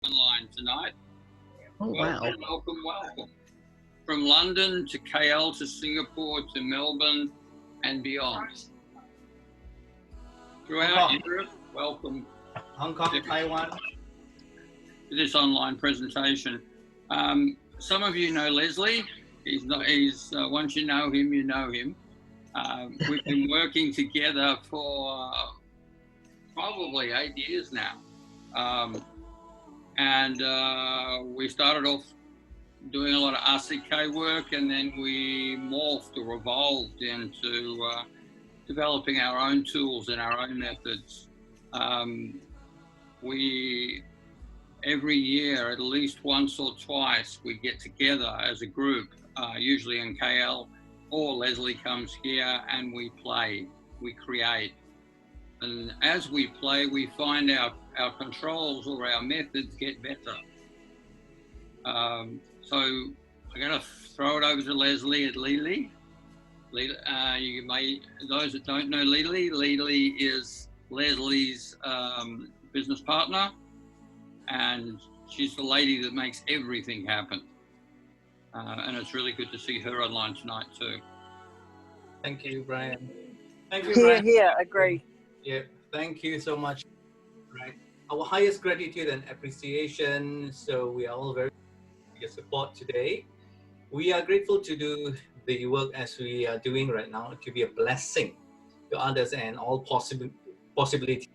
online tonight. Oh, wow. Welcome. From London to KL to Singapore to Melbourne and beyond. Throughout Europe, welcome. Hong Kong, Taiwan. To this online presentation. Some of you know LeeLee. Once you know him, you know him. We've been working together for probably 8 years now. We started off doing a lot of RCK work, and then we morphed or evolved into developing our own tools and our own methods. Every year, at least once or twice, we get together as a group, usually in KL, or LeeLee comes here and we play, we create. And as we play, we find our controls or our methods get better. So I'm going to throw it over to LeeLee at LeeLee. Those that don't know LeeLee is LeeLee's business partner, and she's the lady that makes everything happen. And it's really good to see her online tonight too. Thank you, Brian. Thank you, Brian. Here, agree. Yeah, thank you so much. Right, our highest gratitude and appreciation. So we are all very grateful for your support today. We are grateful to do the work as we are doing right now, to be a blessing to others and all possibilities.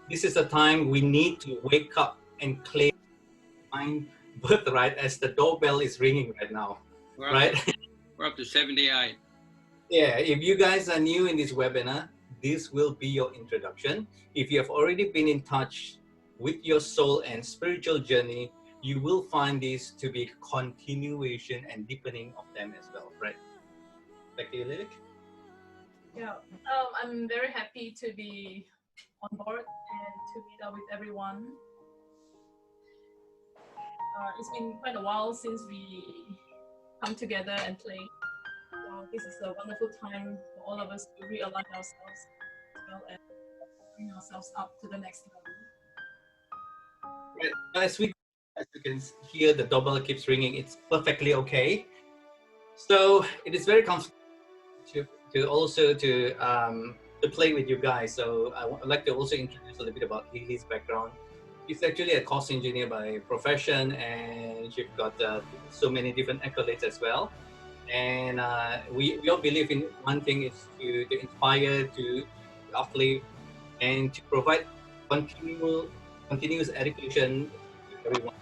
This is a time we need to wake up and claim my birthright, as the doorbell is ringing right now. We're up to 78. Yeah, if you guys are new in this webinar, this will be your introduction. If you have already been in touch with your soul and spiritual journey, you will find this to be continuation and deepening of them as well, right? Back to you, LeeLee. Yeah, I'm very happy to be on board and to meet up with everyone. It's been quite a while since we come together and play. So this is a wonderful time for all of us to realign ourselves as well and bring ourselves up to the next level. Right. As you can hear, the doorbell keeps ringing. It's perfectly okay. So it is very comfortable to play with you guys. So I would like to also introduce a little bit about LeeLee's background. She's actually a cost engineer by profession, and she's got so many different accolades as well. And we all believe in one thing, is to inspire, to uplift, and to provide continuous education to everyone.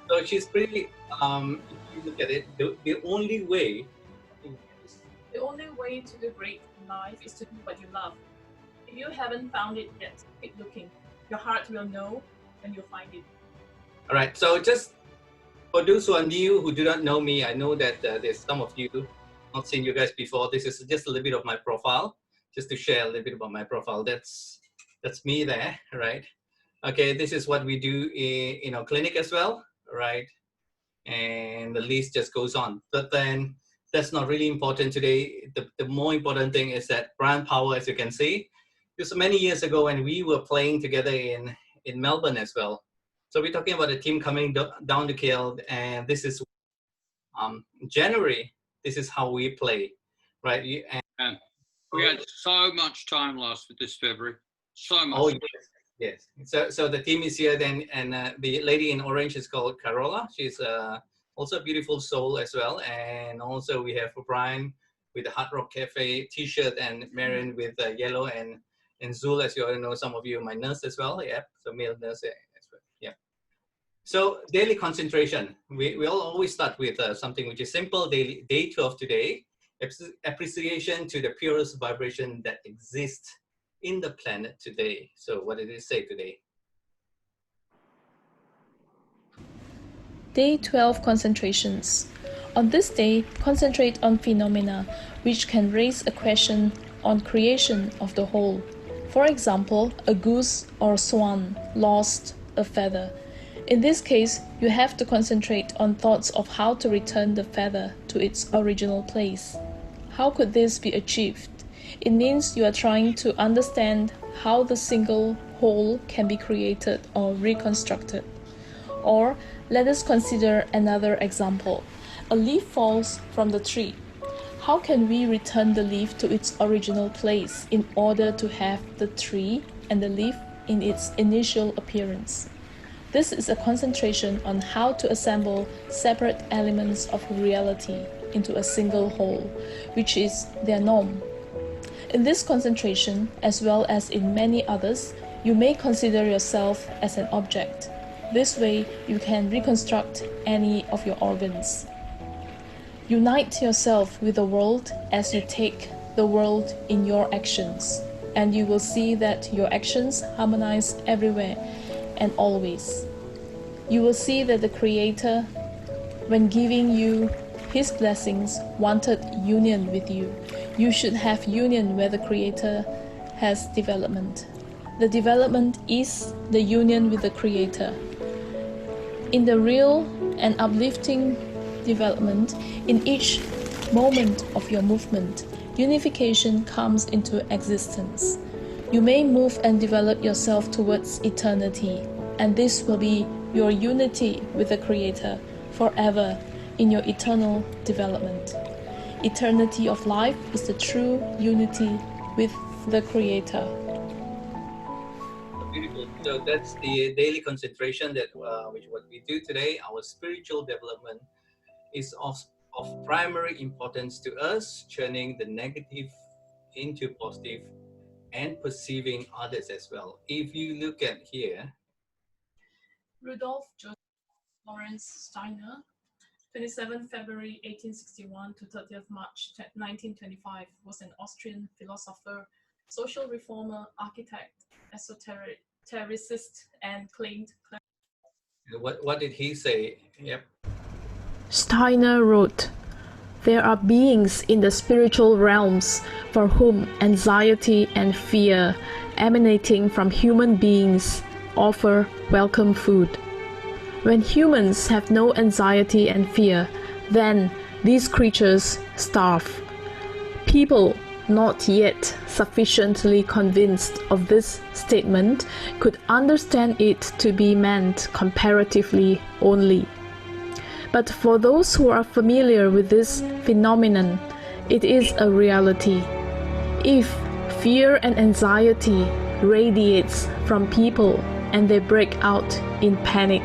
So she's pretty, if you look at it, the only way to do great in life is to do what you love. If you haven't found it yet, keep looking. Your heart will know when you find it. All right, so just for those who are new, who do not know me, I know that there's some of you not seen you guys before. This is just a little bit of my profile, just to share a little bit about my profile. That's me there, right? Okay, this is what we do in our clinic as well, right? And the list just goes on. But then that's not really important today. The more important thing is that brand power, as you can see. Just many years ago when we were playing together in Melbourne as well. So we're talking about a team coming down to KL, and this is January. This is how we play, right? And we had so much time lost with this February. So much. Oh yes. So the team is here then, and the lady in orange is called Carola. She's also a beautiful soul as well. And also we have Brian with the Hard Rock Cafe t-shirt, and Marion with yellow, and Zul, as you all know, some of you, my nurse as well. Yeah, so male nurse as well. Yeah. So daily concentration. We all always start with something which is simple. Day 12 today. Appreciation to the purest vibration that exists in the planet today. So what did it say today? Day 12 concentrations. On this day, concentrate on phenomena which can raise a question on creation of the whole. For example, a goose or swan lost a feather. In this case, you have to concentrate on thoughts of how to return the feather to its original place. How could this be achieved? It means you are trying to understand how the single whole can be created or reconstructed. Or let us consider another example. A leaf falls from the tree. How can we return the leaf to its original place in order to have the tree and the leaf in its initial appearance? This is a concentration on how to assemble separate elements of reality into a single whole, which is their norm. In this concentration, as well as in many others, you may consider yourself as an object. This way, you can reconstruct any of your organs. Unite yourself with the world as you take the world in your actions, and you will see that your actions harmonize everywhere and always. You will see that the Creator, when giving you His blessings, wanted union with you. You should have union where the Creator has development. The development is the union with the Creator. In the real and uplifting development, in each moment of your movement, unification comes into existence. You may move and develop yourself towards eternity, and this will be your unity with the Creator forever in your eternal development. Eternity of life is the true unity with the Creator. Beautiful. So that's the daily concentration that which what we do today. Our spiritual development is of primary importance to us, turning the negative into positive and perceiving others as well. If you look at here, Rudolf Joseph Lawrence Steiner, 27 February 1861 to 30th March 1925, was an Austrian philosopher, social reformer, architect, esotericist, and claimed. what did he say? Yep. Steiner wrote, "There are beings in the spiritual realms for whom anxiety and fear emanating from human beings offer welcome food. When humans have no anxiety and fear, then these creatures starve." People not yet sufficiently convinced of this statement could understand it to be meant comparatively only. But for those who are familiar with this phenomenon, it is a reality. If fear and anxiety radiates from people and they break out in panic,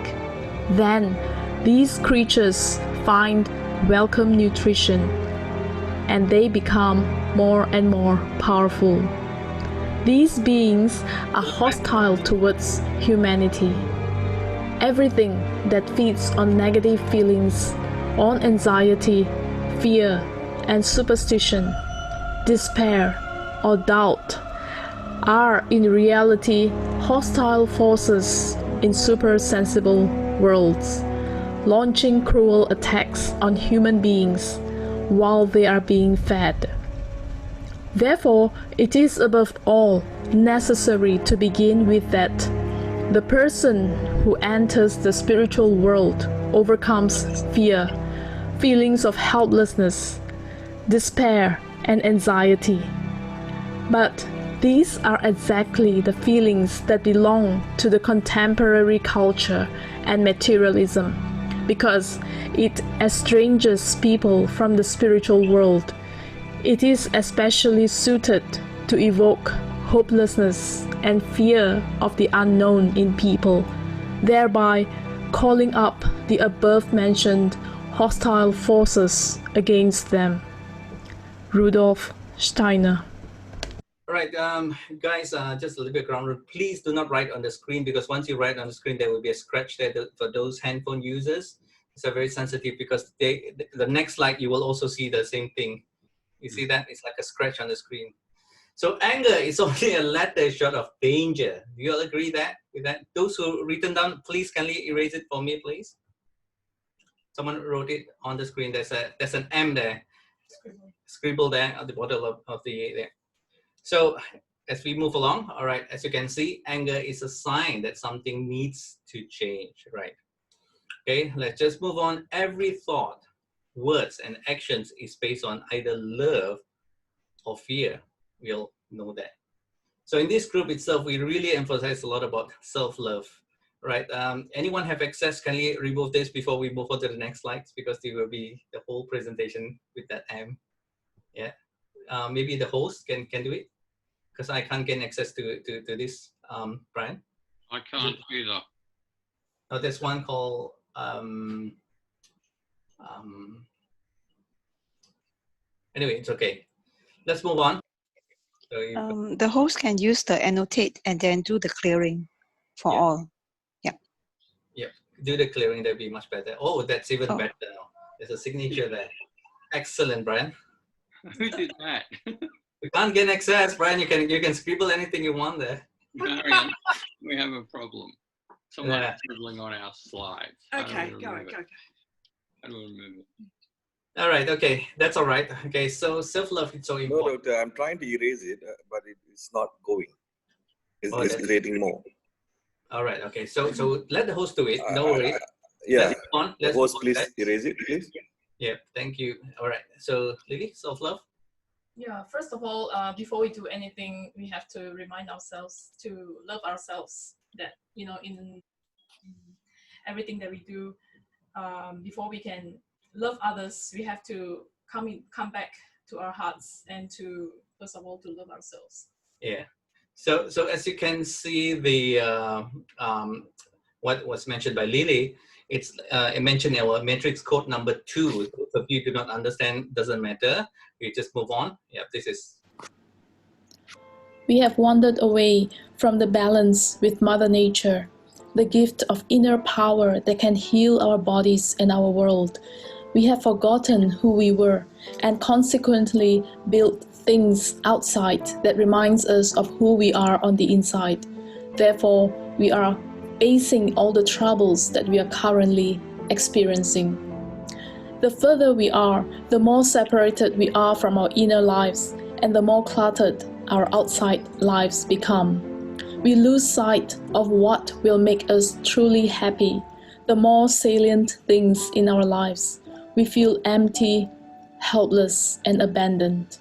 then these creatures find welcome nutrition and they become more and more powerful. These beings are hostile towards humanity. Everything that feeds on negative feelings, on anxiety, fear, and superstition, despair, or doubt, are in reality hostile forces in supersensible worlds, launching cruel attacks on human beings while they are being fed. Therefore, it is above all necessary to begin with that the person who enters the spiritual world overcomes fear, feelings of helplessness, despair, and anxiety. But these are exactly the feelings that belong to the contemporary culture and materialism, because it estranges people from the spiritual world. It is especially suited to evoke hopelessness and fear of the unknown in people, thereby calling up the above-mentioned hostile forces against them. Rudolf Steiner. All right, guys, just a little bit of ground rule. Please do not write on the screen, because once you write on the screen, there will be a scratch there for those handphone users. It's very sensitive, because the next slide, you will also see the same thing. You see that? It's like a scratch on the screen. So anger is only a letter short of danger. Do you all agree with that? Those who written down, please kindly erase it for me, please. Someone wrote it on the screen. There's an M there. Scribble there at the bottom of the there. So as we move along, all right, as you can see, anger is a sign that something needs to change, right? Okay, let's just move on. Every thought, words, and actions is based on either love or fear. We all know that. So in this group itself, we really emphasize a lot about self-love. Right. Anyone have access? Can you remove this before we move on to the next slides? Because there will be the whole presentation with that M. Yeah. Maybe the host can do it, because I can't gain access to this, Brian. I can't either. Oh, there's one called anyway, it's okay. Let's move on. So The host can use the annotate and then do the clearing for all. Yep, do the clearing, that'd be much better. Oh, that's even better now. There's a signature there. Excellent, Brian. Who did that? We can't get access, Brian. You can scribble anything you want there. Marion, we have a problem. Someone scribbling on our slides. Okay, go. How do we remove it? All right, okay, that's all right. Okay, so self-love is so important. No, doctor, I'm trying to erase it, but it's not going. It's creating more. All right, okay, so let the host do it. No worries. Yeah, Let's host, please erase it, please. Yeah, thank you. All right, so LeeLee, self-love. Yeah, first of all, before we do anything, we have to remind ourselves to love ourselves. That, you know, in everything that we do, before we can love others, we have to come back to our hearts and to, first of all, to love ourselves. Yeah. So as you can see, the what was mentioned by LeeLee, it's mentioned in our matrix code number 2. Those of you who do not understand, doesn't matter. We just move on. Yeah, this is. We have wandered away from the balance with Mother Nature, the gift of inner power that can heal our bodies and our world. We have forgotten who we were and consequently built things outside that reminds us of who we are on the inside. Therefore, we are facing all the troubles that we are currently experiencing. The further we are, the more separated we are from our inner lives, and the more cluttered our outside lives become. We lose sight of what will make us truly happy. The more salient things in our lives, we feel empty, helpless, and abandoned.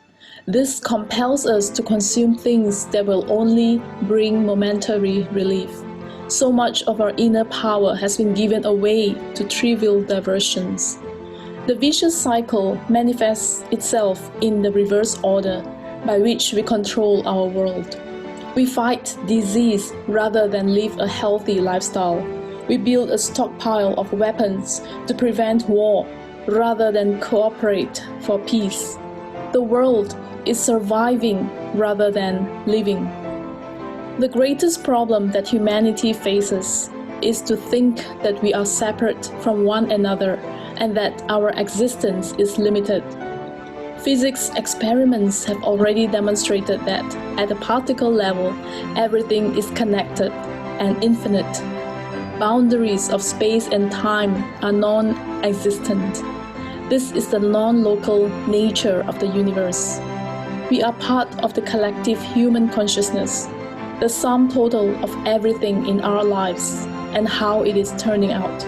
This compels us to consume things that will only bring momentary relief. So much of our inner power has been given away to trivial diversions. The vicious cycle manifests itself in the reverse order by which we control our world. We fight disease rather than live a healthy lifestyle. We build a stockpile of weapons to prevent war rather than cooperate for peace. The world is surviving rather than living. The greatest problem that humanity faces is to think that we are separate from one another and that our existence is limited. Physics experiments have already demonstrated that at the particle level, everything is connected and infinite. Boundaries of space and time are non-existent. This is the non-local nature of the universe. We are part of the collective human consciousness, the sum total of everything in our lives and how it is turning out.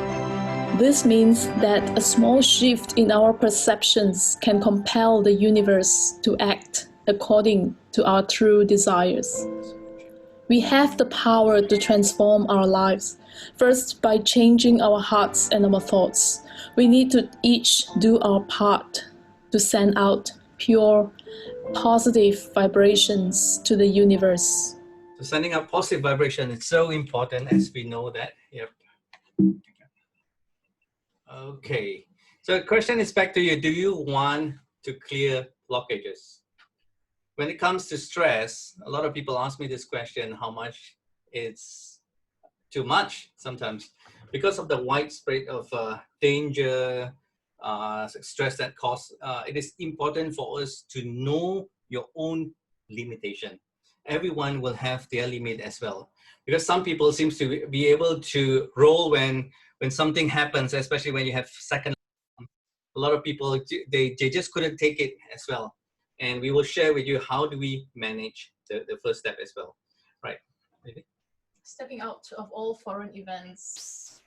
This means that a small shift in our perceptions can compel the universe to act according to our true desires. We have the power to transform our lives, first by changing our hearts and our thoughts. We need to each do our part to send out pure, positive vibrations to the universe. So sending out positive vibration is so important, as we know that. Yep. Okay. So the question is back to you. Do you want to clear blockages? When it comes to stress, a lot of people ask me this question, how much it's too much sometimes. Because of the widespread of danger, stress that causes, it is important for us to know your own limitation. Everyone will have their limit as well. Because some people seem to be able to roll when something happens, especially when you have second. A lot of people, they just couldn't take it as well. And we will share with you how do we manage the first step as well. Right. Stepping out of all foreign events.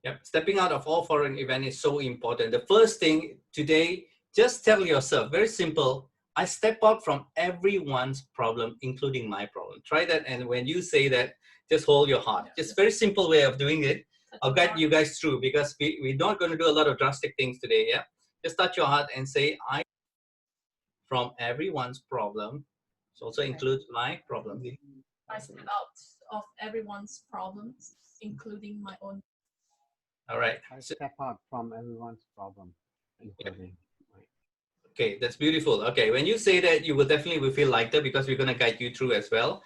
Yep. Stepping out of all foreign events is so important. The first thing today, just tell yourself, very simple, I step out from everyone's problem, including my problem. Try that, and when you say that, just hold your heart. Just very simple way of doing it. I'll guide you guys through, because we're not going to do a lot of drastic things today, yeah? Just touch your heart and say, I from everyone's problem. It also includes my problem. I step out of everyone's problems, including my own. All right. I step out from everyone's problem, including mine. Okay, that's beautiful. Okay, when you say that, you will definitely feel lighter, because we're going to guide you through as well.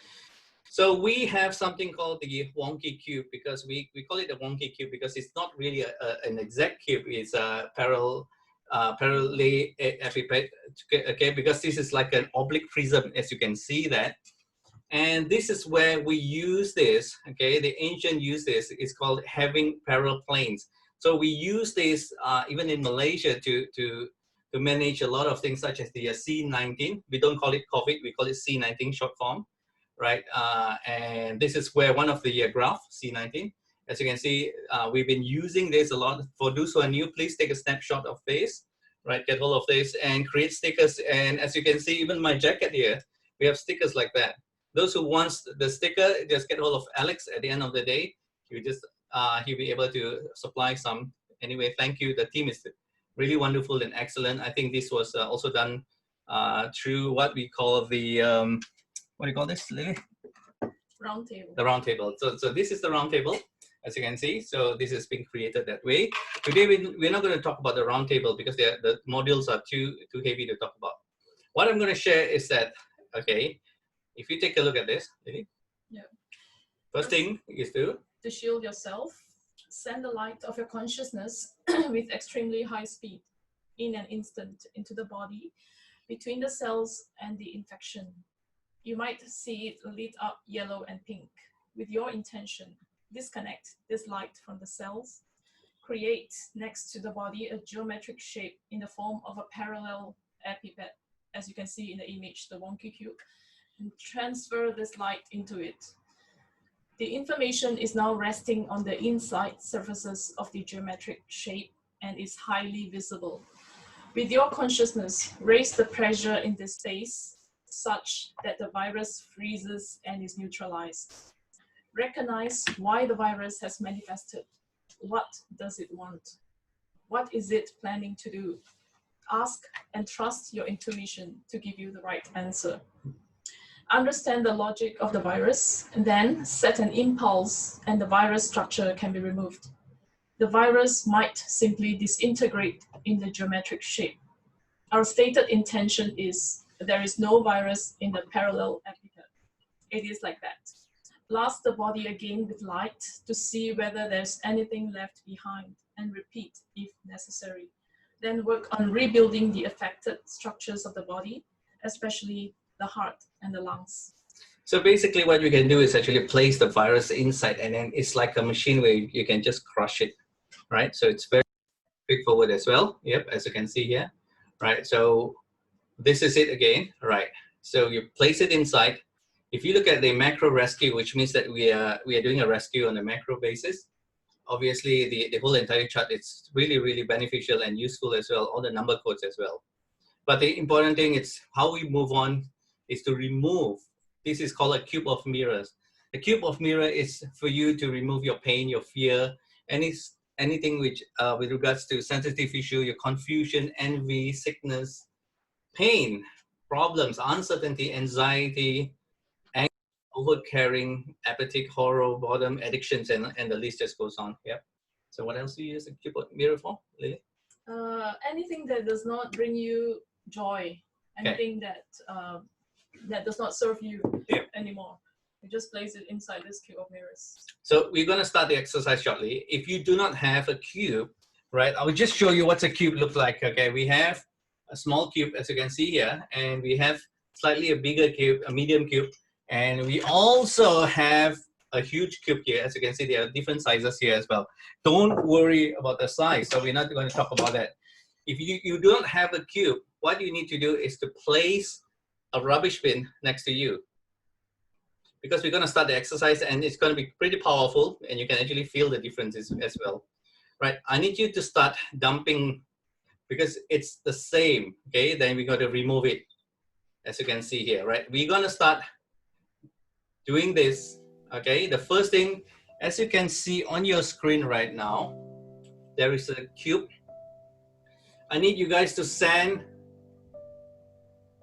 So we have something called the wonky cube, because we call it a wonky cube because it's not really an exact cube. It's a parallel epipet, okay, because this is like an oblique prism, as you can see that. And this is where we use this, okay, the ancient use this. It's called having parallel planes. So we use this even in Malaysia to manage a lot of things, such as the C19. We don't call it COVID, we call it C19 short form, right? And this is where one of the graph, C19, as you can see, we've been using this a lot. For those who are new, please take a snapshot of this, right? Get hold of this and create stickers. And as you can see, even my jacket here, we have stickers like that. Those who wants the sticker, just get hold of Alex at the end of the day. You just he'll be able to supply some. Anyway, thank you. The team is really wonderful and excellent. I think this was also done through what we call the what do you call this, LeeLee? Round table. The round table. So this is the round table, as you can see. So this has been created that way. Today we're not going to talk about the round table because the modules are too heavy to talk about. What I'm going to share is that, okay, if you take a look at this, LeeLee, yeah. First thing is to shield yourself, send the light of your consciousness with extremely high speed in an instant into the body, between the cells and the infection. You might see it lit up yellow and pink. With your intention, disconnect this light from the cells, create next to the body a geometric shape in the form of a parallel epipet, as you can see in the image, the wonky cube, and transfer this light into it. The information is now resting on the inside surfaces of the geometric shape and is highly visible. With your consciousness, raise the pressure in this space such that the virus freezes and is neutralized. Recognize why the virus has manifested. What does it want? What is it planning to do? Ask and trust your intuition to give you the right answer. Understand the logic of the virus, and then set an impulse and the virus structure can be removed. The virus might simply disintegrate in the geometric shape. Our stated intention is there is no virus in the parallel epipet. It is like that. Blast the body again with light to see whether there's anything left behind and repeat if necessary. Then work on rebuilding the affected structures of the body, especially the heart and the lungs. So basically what you can do is actually place the virus inside, and then it's like a machine where you can just crush it, right? So it's very straightforward as well. Yep, as you can see here, right? So this is it again, right? So you place it inside. If you look at the macro rescue, which means that we are doing a rescue on a macro basis, obviously the whole entire chart, it's really beneficial and useful as well, all the number codes as well. But the important thing is how we move on is to remove. This is called a cube of mirrors. A cube of mirror is for you to remove your pain, your fear, anything which with regards to sensitive issue, your confusion, envy, sickness, pain, problems, uncertainty, anxiety, anger, over-caring, apathic, horror, boredom, addictions, and the list just goes on. Yep. So what else do you use a cube of mirror for, LeeLee? Anything that does not bring you joy, anything that does not serve you anymore. You just place it inside this cube of mirrors. So we're going to start the exercise shortly. If you do not have a cube, right, I will just show you what a cube looks like. Okay, we have a small cube, as you can see here, and we have slightly a bigger cube, a medium cube, and we also have a huge cube here. As you can see, there are different sizes here as well. Don't worry about the size, so we're not going to talk about that. If you don't have a cube, what you need to do is to place a rubbish bin next to you, because we're going to start the exercise and it's going to be pretty powerful and you can actually feel the differences as well, right? I need you to start dumping because it's the same, okay? Then we got to remove it. as you can see here, right? We're gonna start doing this, okay? The first thing, as you can see on your screen right now, there is a cube. I need you guys to send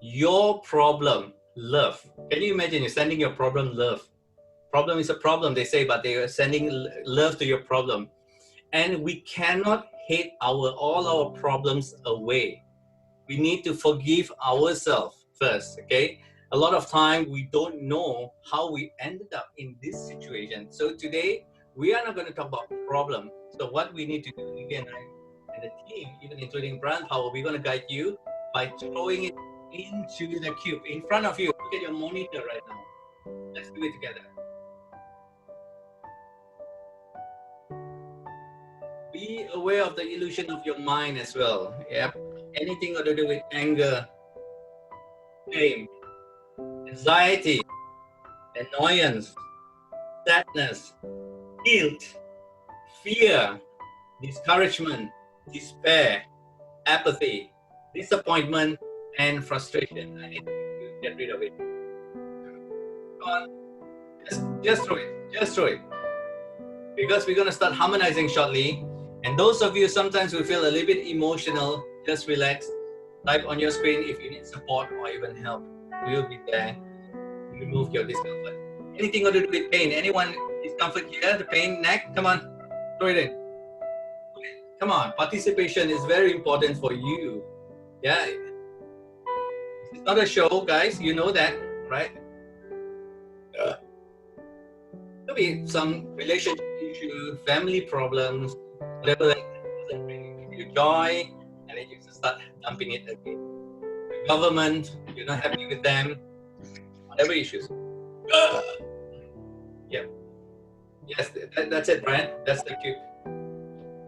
your problem love. Can you imagine you're sending your problem love? Problem is a problem, they say, but they are sending love to your problem. And we cannot hate all our problems away. We need to forgive ourselves first, okay? A lot of time we don't know how we ended up in this situation. So today we are not going to talk about problem. So what we need to do, again, and the team, even including brand power, we're going to guide you by throwing it into the cube in front of you. Look at your monitor right now. Let's do it together. Be aware of the illusion of your mind as well. Yep. Anything got to do with anger, shame, anxiety, annoyance, sadness, guilt, fear, discouragement, despair, apathy, disappointment, and frustration. I need to get rid of it. Come on. Just throw it. Just throw it. Because we're going to start harmonizing shortly. And those of you sometimes who feel a little bit emotional, just relax. Type on your screen if you need support or even help. We'll be there to remove your discomfort. Anything got to do with pain? Anyone discomfort here? The pain, neck? Come on. Throw it in. Come on. Participation is very important for you. Yeah. It's not a show, guys. You know that, right? There'll be some relationship issue, family problems, whatever that doesn't bring you joy, and then you just start dumping it again. The government, you're not happy with them, whatever issues. Yep. Yes, that's it, Brian. That's the cube.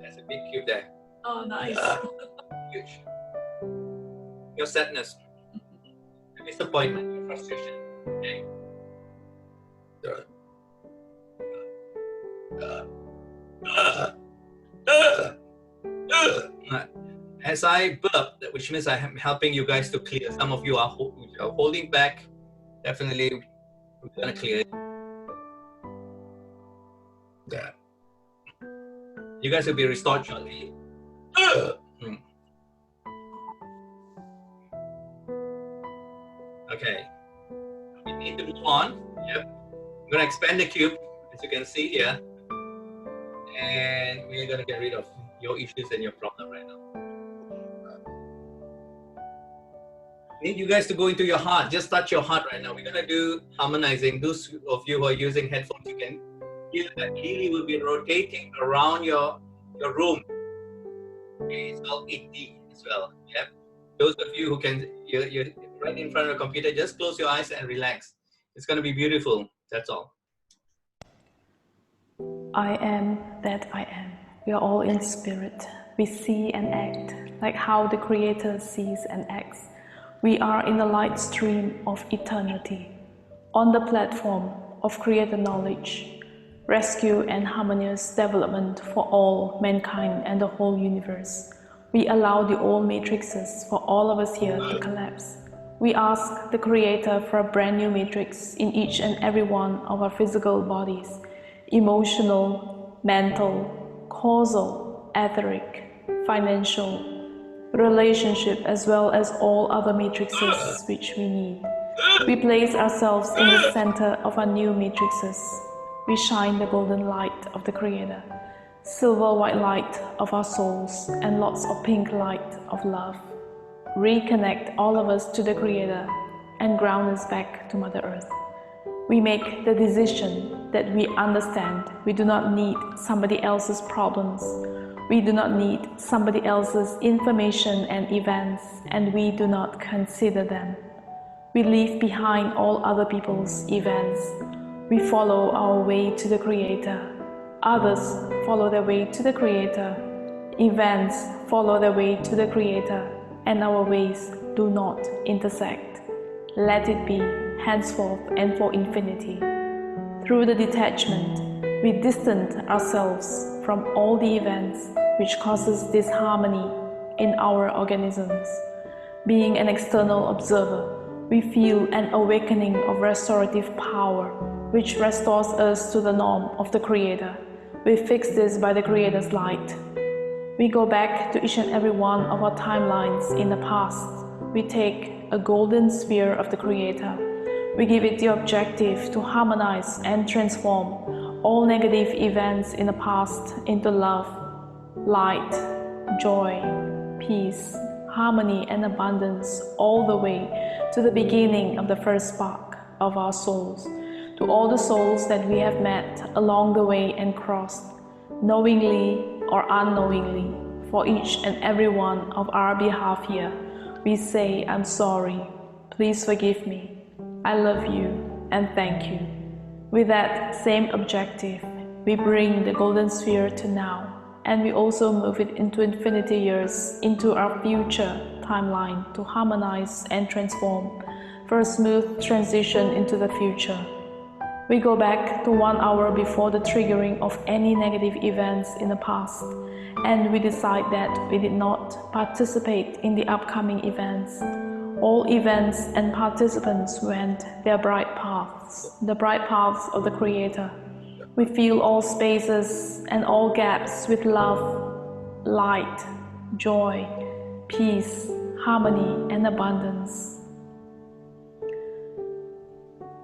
That's a big cube there. Oh, nice. Huge. Your sadness, your disappointment, your frustration. Okay. As I burp, which means I am helping you guys to clear. Some of you are holding back. Definitely, we're gonna clear it. Yeah. You guys will be restored shortly. Okay. We need to move on. Yep. I'm gonna expand the cube, as you can see here. And we're going to get rid of your issues and your problem right now. I need you guys to go into your heart. Just touch your heart right now. We're going to do harmonizing. Those of you who are using headphones, you can hear that LeeLee will be rotating around your room. Okay, it's called 8D as well. Yep. Those of you who can, you're right in front of the computer, just close your eyes and relax. It's going to be beautiful. That's all. I am that I am. We are all in spirit. We see and act like how the Creator sees and acts. We are in the light stream of eternity, on the platform of Creator knowledge, rescue and harmonious development for all mankind and the whole universe. We allow the old matrices for all of us here to collapse. We ask the Creator for a brand new matrix in each and every one of our physical bodies, emotional, mental, causal, etheric, financial, relationship, as well as all other matrices which we need. We place ourselves in the center of our new matrices. We shine the golden light of the Creator, silver white light of our souls, and lots of pink light of love. Reconnect all of us to the Creator and ground us back to Mother Earth. We make the decision that we understand we do not need somebody else's problems. We do not need somebody else's information and events, and we do not consider them. We leave behind all other people's events. We follow our way to the Creator. Others follow their way to the Creator. Events follow their way to the Creator, and our ways do not intersect. Let it be henceforth and for infinity. Through the detachment, we distance ourselves from all the events which causes disharmony in our organisms. Being an external observer, We feel an awakening of restorative power, which restores us to the norm of the Creator. We fix this by the Creator's light. We go back to each and every one of our timelines in the past. We take a golden sphere of the Creator. We give it the objective to harmonize and transform all negative events in the past into love, light, joy, peace, harmony, and abundance, all the way to the beginning of the first spark of our souls, to all the souls that we have met along the way and crossed, knowingly or unknowingly, for each and every one of our behalf here. We say, I'm sorry, please forgive me, I love you, and thank you. With that same objective, we bring the golden sphere to now, and we also move it into infinity years, into our future timeline to harmonize and transform for a smooth transition into the future. We go back to 1 hour before the triggering of any negative events in the past, and we decide that we did not participate in the upcoming events. All events and participants went their bright paths, the bright paths of the Creator. We fill all spaces and all gaps with love, light, joy, peace, harmony, and abundance.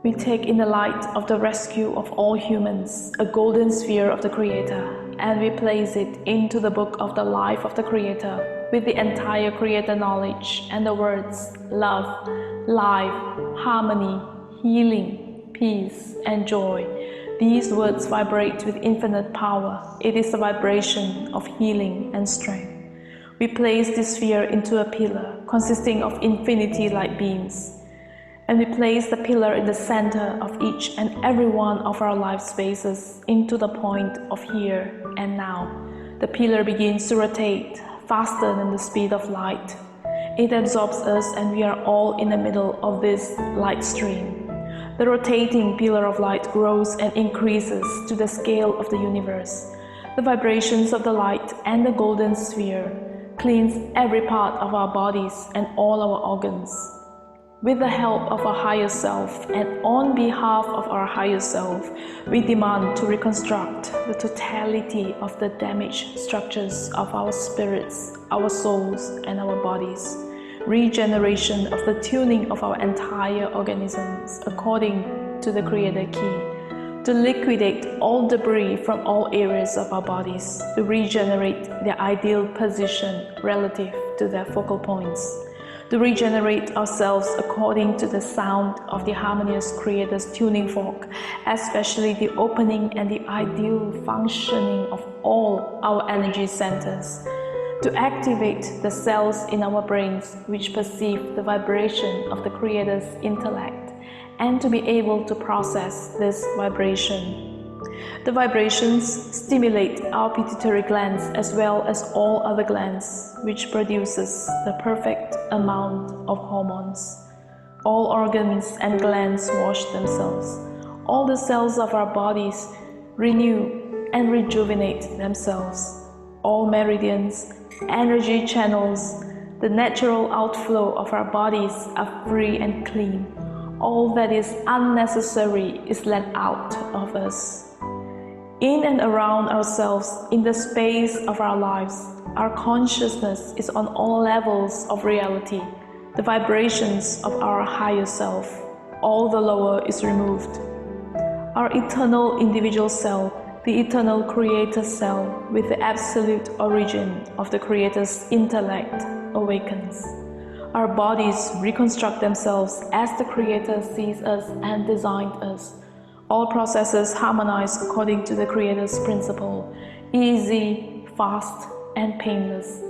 We take in the light of the rescue of all humans, a golden sphere of the Creator, and we place it into the book of the life of the Creator with the entire Creator knowledge and the words love, life, harmony, healing, peace, and joy. These words vibrate with infinite power. It is a vibration of healing and strength. We place this sphere into a pillar consisting of infinity light beams, and we place the pillar in the center of each and every one of our life spaces into the point of here and now. The pillar begins to rotate faster than the speed of light. It absorbs us, and we are all in the middle of this light stream. The rotating pillar of light grows and increases to the scale of the universe. The vibrations of the light and the golden sphere cleans every part of our bodies and all our organs. With the help of our higher self and on behalf of our higher self, we demand to reconstruct the totality of the damaged structures of our spirits, our souls, and our bodies. Regeneration of the tuning of our entire organisms according to the Creator Key, to liquidate all debris from all areas of our bodies, to regenerate their ideal position relative to their focal points, to regenerate ourselves according to the sound of the harmonious Creator's tuning fork, especially the opening and the ideal functioning of all our energy centers, to activate the cells in our brains which perceive the vibration of the Creator's intellect, and to be able to process this vibration. The vibrations stimulate our pituitary glands as well as all other glands, which produces the perfect amount of hormones. All organs and glands wash themselves. All the cells of our bodies renew and rejuvenate themselves. All meridians, energy channels, the natural outflow of our bodies are free and clean. All that is unnecessary is let out of us. In and around ourselves, in the space of our lives, our consciousness is on all levels of reality, the vibrations of our higher self. All the lower is removed. Our eternal individual self, the eternal Creator cell with the absolute origin of the Creator's intellect awakens. Our bodies reconstruct themselves as the Creator sees us and designed us. All processes harmonize according to the Creator's principle, easy, fast, and painless.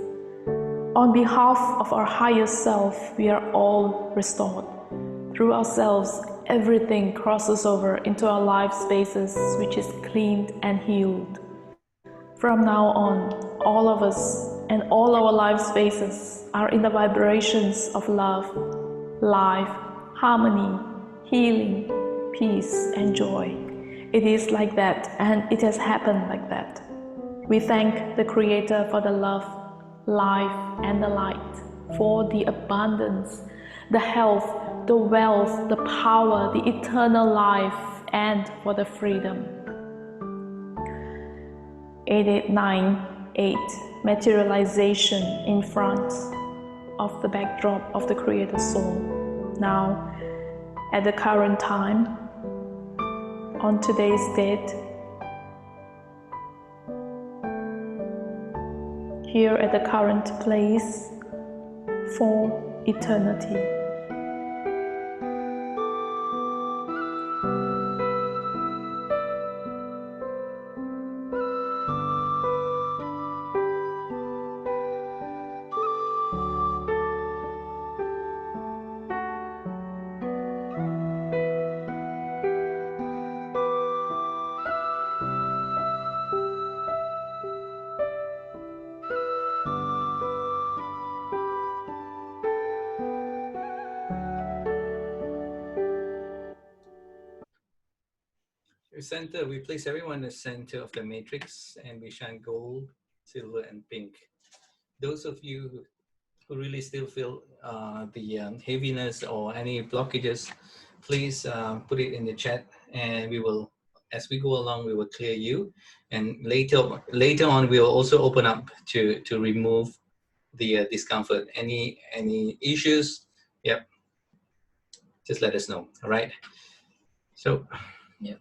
On behalf of our higher self, we are all restored. Through ourselves, everything crosses over into our life spaces, which is cleaned and healed. From now on, all of us and all our life spaces are in the vibrations of love, life, harmony, healing, peace, and joy. It is like that, and it has happened like that. We thank the Creator for the love, life, and the light, for the abundance, the health, the wealth, the power, the eternal life, and for the freedom. 8898, materialization in front of the backdrop of the Creator Soul. Now, at the current time, on today's date, here at the current place, for eternity. Center, we place everyone in the center of the matrix and we shine gold, silver, and pink. Those of you who really still feel the heaviness or any blockages, please put it in the chat and we will, as we go along, we will clear you. And later on, we will also open up to remove the discomfort. Any issues, yep, just let us know, all right? So, yeah.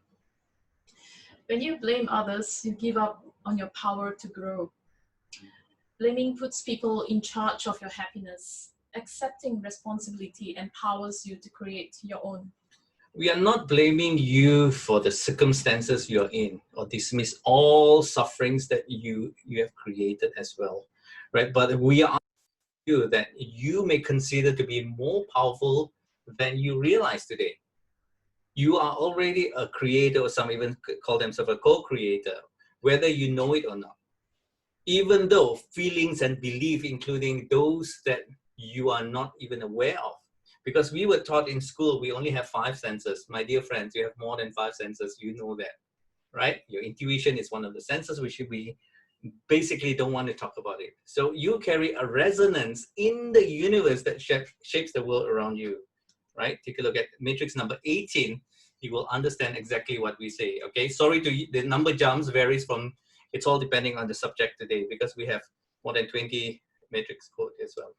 When you blame others, you give up on your power to grow. Blaming puts people in charge of your happiness. Accepting responsibility empowers you to create your own. We are not blaming you for the circumstances you're in or dismiss all sufferings that you have created as well, right? But we are you that you may consider to be more powerful than you realize today. You are already a creator, or some even call themselves a co-creator, whether you know it or not. Even though feelings and belief, including those that you are not even aware of. Because we were taught in school, we only have 5 senses. My dear friends, you have more than 5 senses, you know that, right? Your intuition is one of the senses which we basically don't want to talk about it. So you carry a resonance in the universe that shapes the world around you, right? Take a look at matrix number 18. You will understand exactly what we say, okay? Sorry, the number jumps varies from, it's all depending on the subject today because we have more than 20 matrix code as well.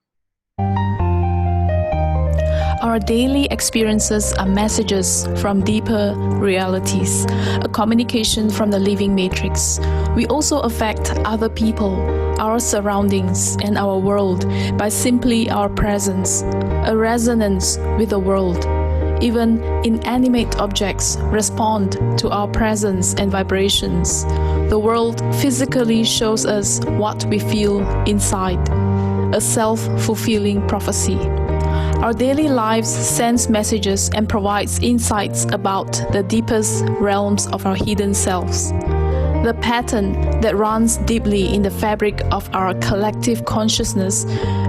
Our daily experiences are messages from deeper realities, a communication from the living matrix. We also affect other people, our surroundings, and our world by simply our presence, a resonance with the world. Even inanimate objects respond to our presence and vibrations. The world physically shows us what we feel inside, a self-fulfilling prophecy. Our daily lives sends messages and provides insights about the deepest realms of our hidden selves. The pattern that runs deeply in the fabric of our collective consciousness,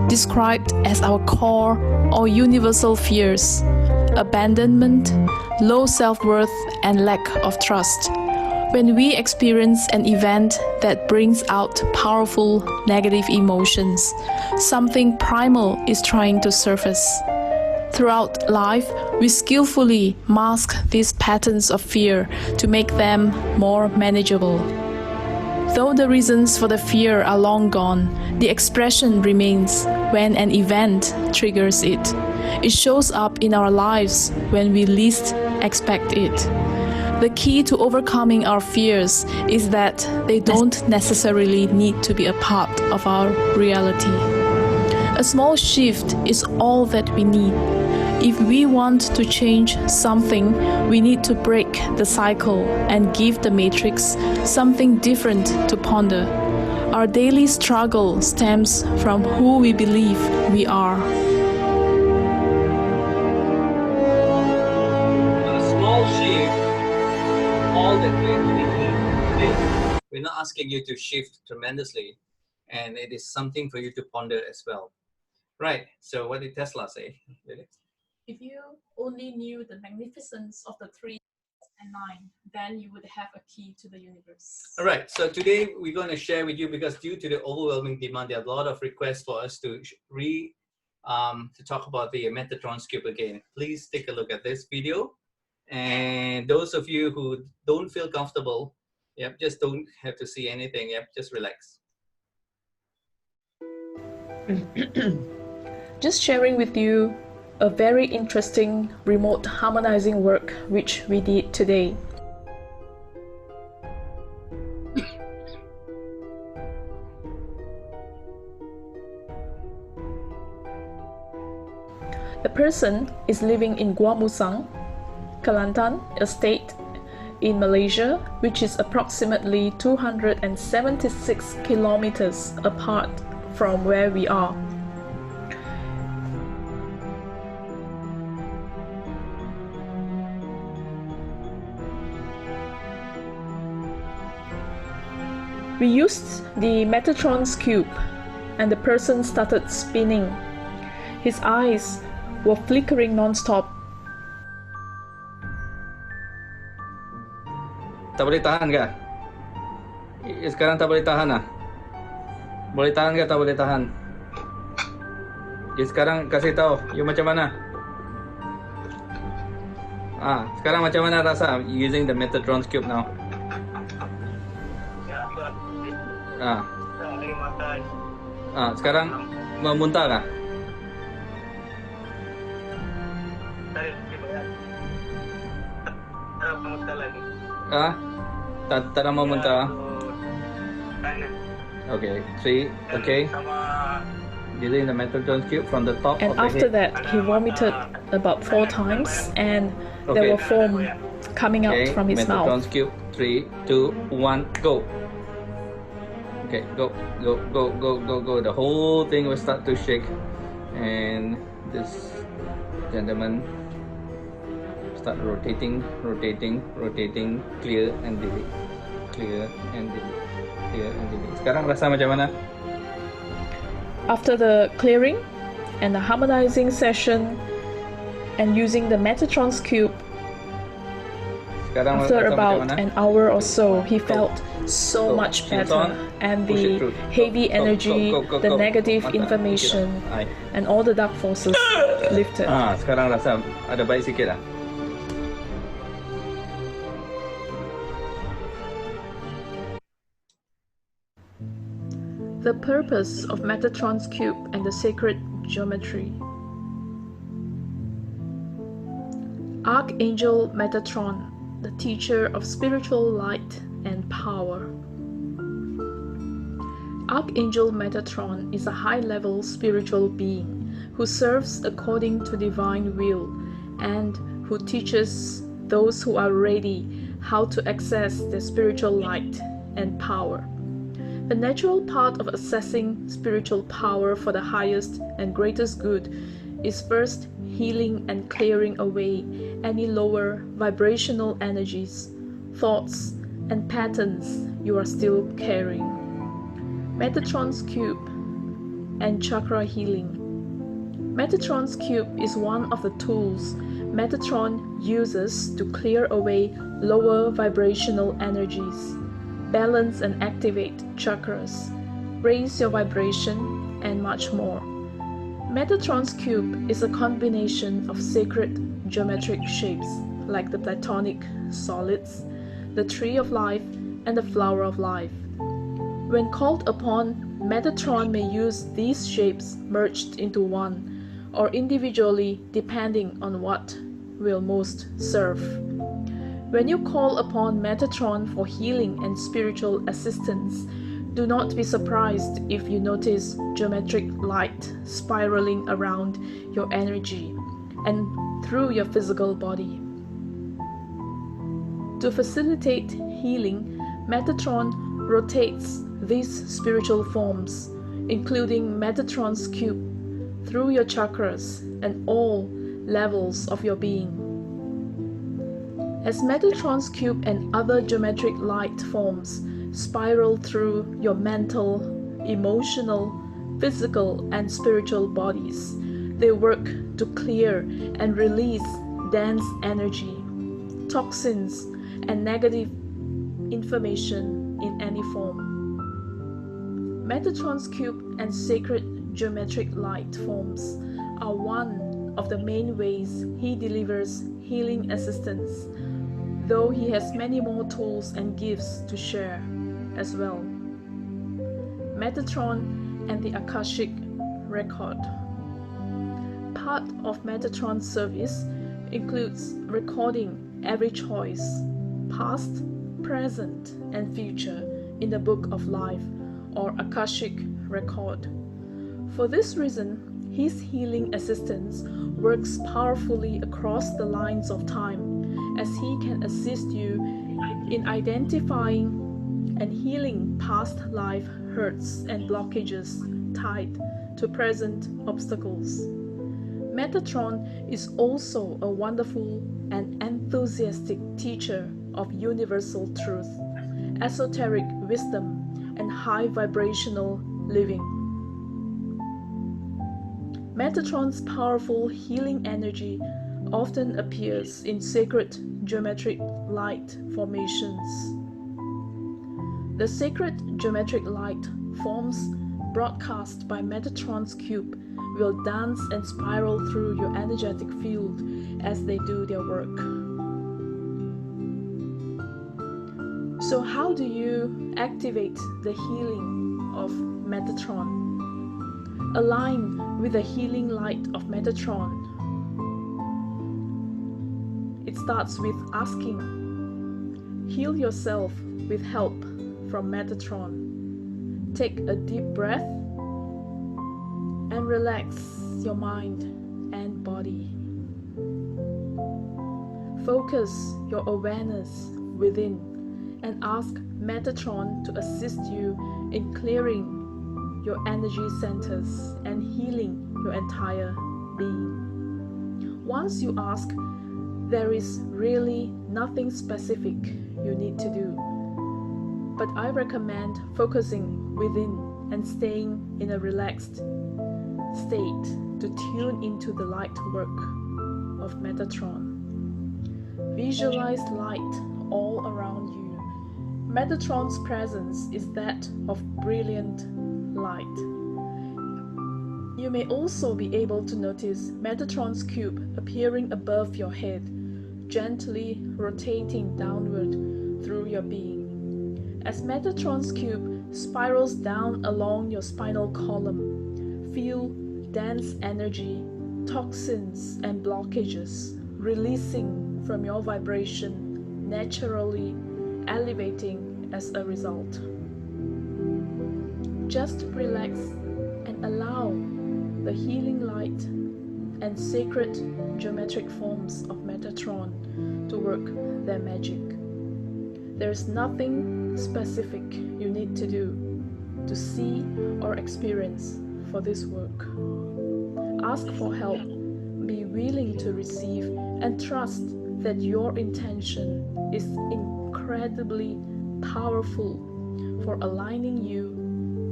described as our core or universal fears, abandonment, low self-worth, and lack of trust. When we experience an event that brings out powerful negative emotions, something primal is trying to surface. Throughout life, we skillfully mask these patterns of fear to make them more manageable. Though the reasons for the fear are long gone, the expression remains when an event triggers it. It shows up in our lives when we least expect it. The key to overcoming our fears is that they don't necessarily need to be a part of our reality. A small shift is all that we need. If we want to change something, we need to break the cycle and give the matrix something different to ponder. Our daily struggle stems from who we believe we are. A small shift, all that we need. We're not asking you to shift tremendously, and it is something for you to ponder as well. Right, so what did Tesla say? If you only knew the magnificence of the 3 and 9, then you would have a key to the universe. All right, so today we're going to share with you, because due to the overwhelming demand, there are a lot of requests for us to to talk about the Metatron's cube again. Please take a look at this video. And those of you who don't feel comfortable, yep, just don't have to see anything. Yep, just relax. Just sharing with you a very interesting remote harmonizing work which we did today. The person is living in Gua Musang, Kelantan, a state in Malaysia, which is approximately 276 kilometers apart from where we are. We used the Metatron's cube and the person started spinning. His eyes were flickering non-stop. Tak boleh tahan ke? Sekarang tak boleh tahan lah. Boleh tahan ke tak boleh tahan? Sekarang kasih tahu, you macam mana? Sekarang macam mana rasa using the Metatron's cube now? Sekarang memuntah kah? Tak nak memuntah. Okay, 3, okay. Using the Metatron's cube from the top. And after that, he vomited about 4 times, and there were foam coming out from his mouth. Metatron's cube. 3, 2, 1, go. Okay, go. The whole thing will start to shake, and this gentleman start rotating, clear and delete, clear and delete, clear and delete. Sekarang rasa macam mana? After the clearing and the harmonizing session and using the Metatron's cube, after about an hour or so, he felt so much better, and the heavy energy, the negative information, and all the dark forces lifted. Sekarang rasa ada baik sikit lah. The purpose of Metatron's cube and the sacred geometry. Archangel Metatron, the teacher of spiritual light and power. Archangel Metatron is a high-level spiritual being who serves according to divine will and who teaches those who are ready how to access the spiritual light and power. The natural part of accessing spiritual power for the highest and greatest good is first healing and clearing away any lower vibrational energies, thoughts, and patterns you are still carrying. Metatron's cube and chakra healing. Metatron's cube is one of the tools Metatron uses to clear away lower vibrational energies, balance and activate chakras, raise your vibration, and much more. Metatron's cube is a combination of sacred geometric shapes like the Platonic solids, the tree of life, and the flower of life. When called upon, Metatron may use these shapes merged into one or individually depending on what will most serve. When you call upon Metatron for healing and spiritual assistance, do not be surprised if you notice geometric light spiraling around your energy and through your physical body. To facilitate healing, Metatron rotates these spiritual forms, including Metatron's cube, through your chakras and all levels of your being. As Metatron's cube and other geometric light forms spiral through your mental, emotional, physical, and spiritual bodies, they work to clear and release dense energy, toxins, and negative information in any form. Metatron's cube and sacred geometric light forms are one of the main ways he delivers healing assistance, though he has many more tools and gifts to share as well. Metatron and the Akashic Record. Part of Metatron's service includes recording every choice, past, present, and future, in the Book of Life or Akashic Record. For this reason, his healing assistance works powerfully across the lines of time, as he can assist you in identifying and healing past life hurts and blockages tied to present obstacles. Metatron is also a wonderful and enthusiastic teacher of universal truth, esoteric wisdom, and high vibrational living. Metatron's powerful healing energy often appears in sacred geometric light formations. The sacred geometric light forms broadcast by Metatron's cube will dance and spiral through your energetic field as they do their work. So how do you activate the healing of Metatron? Align with the healing light of Metatron. It starts with asking. Heal yourself with help from Metatron. Take a deep breath and relax your mind and body. Focus your awareness within and ask Metatron to assist you in clearing your energy centers and healing your entire being. Once you ask, there is really nothing specific you need to do, but I recommend focusing within and staying in a relaxed state to tune into the light work of Metatron. Visualize light all around you. Metatron's presence is that of brilliant light. You may also be able to notice Metatron's cube appearing above your head, gently rotating downward through your being. As Metatron's cube spirals down along your spinal column, feel dense energy, toxins, and blockages releasing from your vibration, naturally elevating as a result. Just relax and allow the healing light and sacred geometric forms of Metatron to work their magic. There is nothing specific you need to do to see or experience for this work. Ask for help, be willing to receive, and trust that your intention is incredibly powerful for aligning you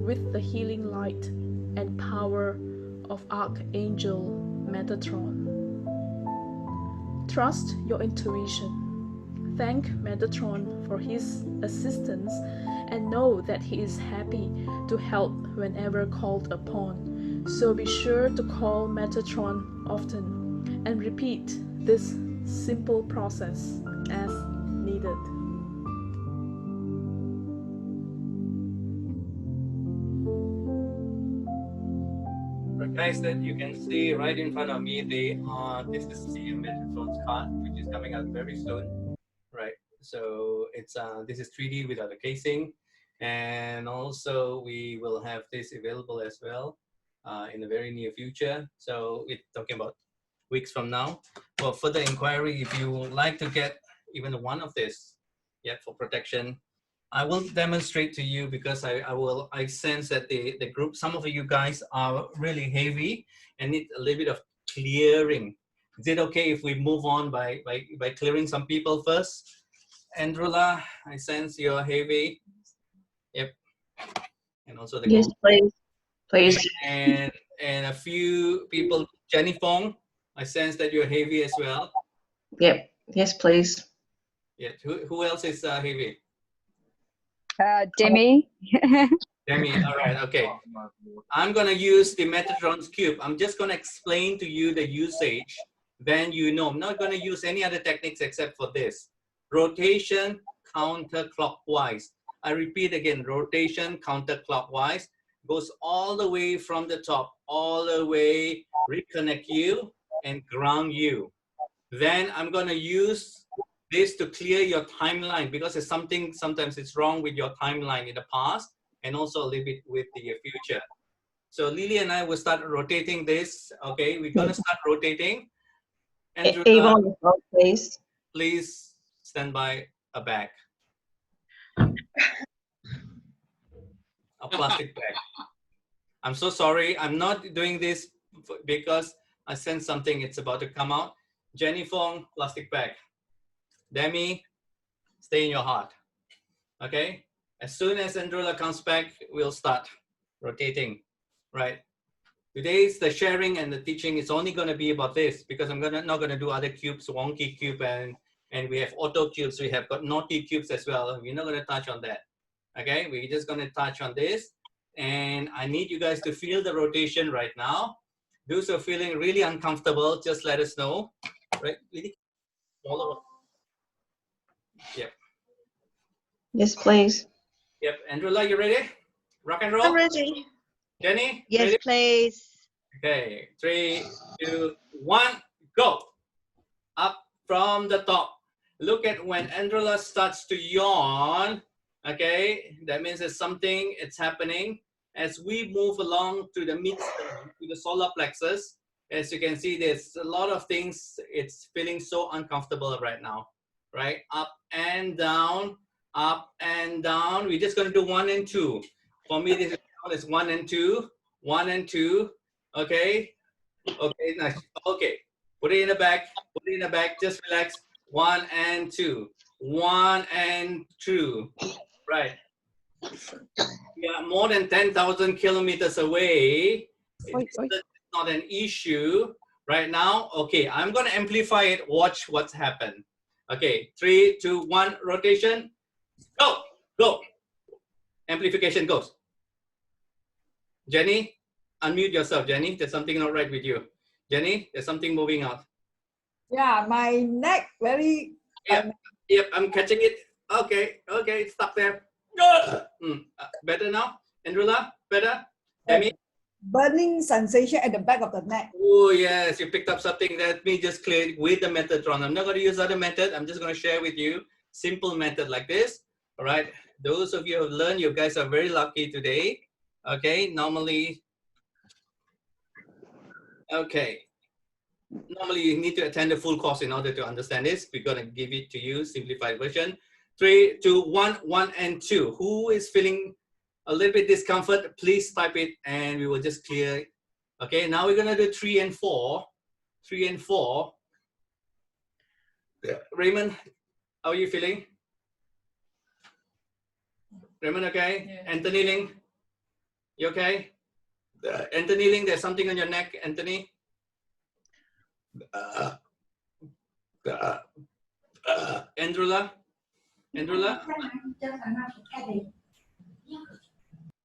with the healing light and power of Archangel Metatron. Trust your intuition. Thank Metatron for his assistance and know that he is happy to help whenever called upon. So be sure to call Metatron often and repeat this simple process as needed. Guys, that you can see right in front of me, this is the Metatron's card, which is coming out very soon, right? So it's this is 3D without a casing, and also we will have this available as well in the very near future. So we're talking about weeks from now. For further inquiry, if you would like to get even one of this, for protection, I will demonstrate to you, because I sense that the group, some of you guys are really heavy and need a little bit of clearing. Is it okay if we move on by clearing some people first? Andrula, I sense you're heavy. Yep. And also the yes, please. and a few people. Jenny Fong, I sense that you're heavy as well. Yep. Yes, please. Yeah. Who else is heavy? Demi. Demi, all right, okay. I'm going to use the Metatron's cube. I'm just going to explain to you the usage. Then you know. I'm not going to use any other techniques except for this. Rotation counterclockwise. I repeat again, rotation counterclockwise. Goes all the way from the top, all the way, reconnect you and ground you. Then I'm going to use this to clear your timeline because it's something, sometimes it's wrong with your timeline in the past and also a little bit with the future. So LeeLee and I will start rotating this. Okay, we're going to start rotating. Andrew, Avon, please. please stand by a bag. A plastic bag. I'm so sorry. I'm not doing this because I sense something. It's about to come out. Jenny Fong, plastic bag. Demi, stay in your heart. Okay? As soon as Andrula comes back, we'll start rotating. Right? Today's the sharing and the teaching is only going to be about this because I'm not going to do other cubes, wonky cube, and we have auto cubes. We have got naughty cubes as well. We're not going to touch on that. Okay? We're just going to touch on this. And I need you guys to feel the rotation right now. Those who are feeling really uncomfortable, just let us know. Right, LeeLee? All over. Yep. Yes, please. Yep. Andrula, you ready? Rock and roll? I'm ready. Jenny? Yes, ready? please. Okay. 3, 2, 1, go. Up from the top. Look at when Andrula starts to yawn. Okay, that means there's something, it's happening. As we move along to the midstone, to the solar plexus, as you can see, there's a lot of things. It's feeling so uncomfortable right now, right? Up and down, up and down. We're just going to do 1 and 2. For me, this is 1 and 2, 1 and 2. Okay, okay, nice. Okay, put it in the back, put it in the back. Just relax. 1 and 2, 1 and 2. Right. We are more than 10,000 kilometers away. It's not an issue right now. Okay, I'm going to amplify it. Watch what's happened. Okay, 3, 2, 1, rotation. Go, go. Amplification goes. Jenny, unmute yourself, Jenny. There's something not right with you. Jenny, there's something moving out. Yeah, my neck very. Yep, yep, I'm catching it. Okay, okay, stop there. Better now? Andrula, better? Demi? Burning sensation at the back of the neck. Oh, yes, you picked up something. Let me just clear it with the Metatron. I'm not going to use other method. I'm just going to share with you simple method like this. All right. Those of you who have learned, you guys are very lucky today. Okay. Normally, you need to attend the full course in order to understand this. We're going to give it to you, simplified version. 3, 2, 1, 1 and 2. Who is feeling a little bit discomfort? Please type it and we will just clear it. Okay, now we're gonna do 3 and 4. 3 and 4. Yeah. Raymond, how are you feeling? Raymond, okay? Yeah. Anthony Ling, you okay? Anthony Ling, there's something on your neck, Anthony. Andrula? Andrula?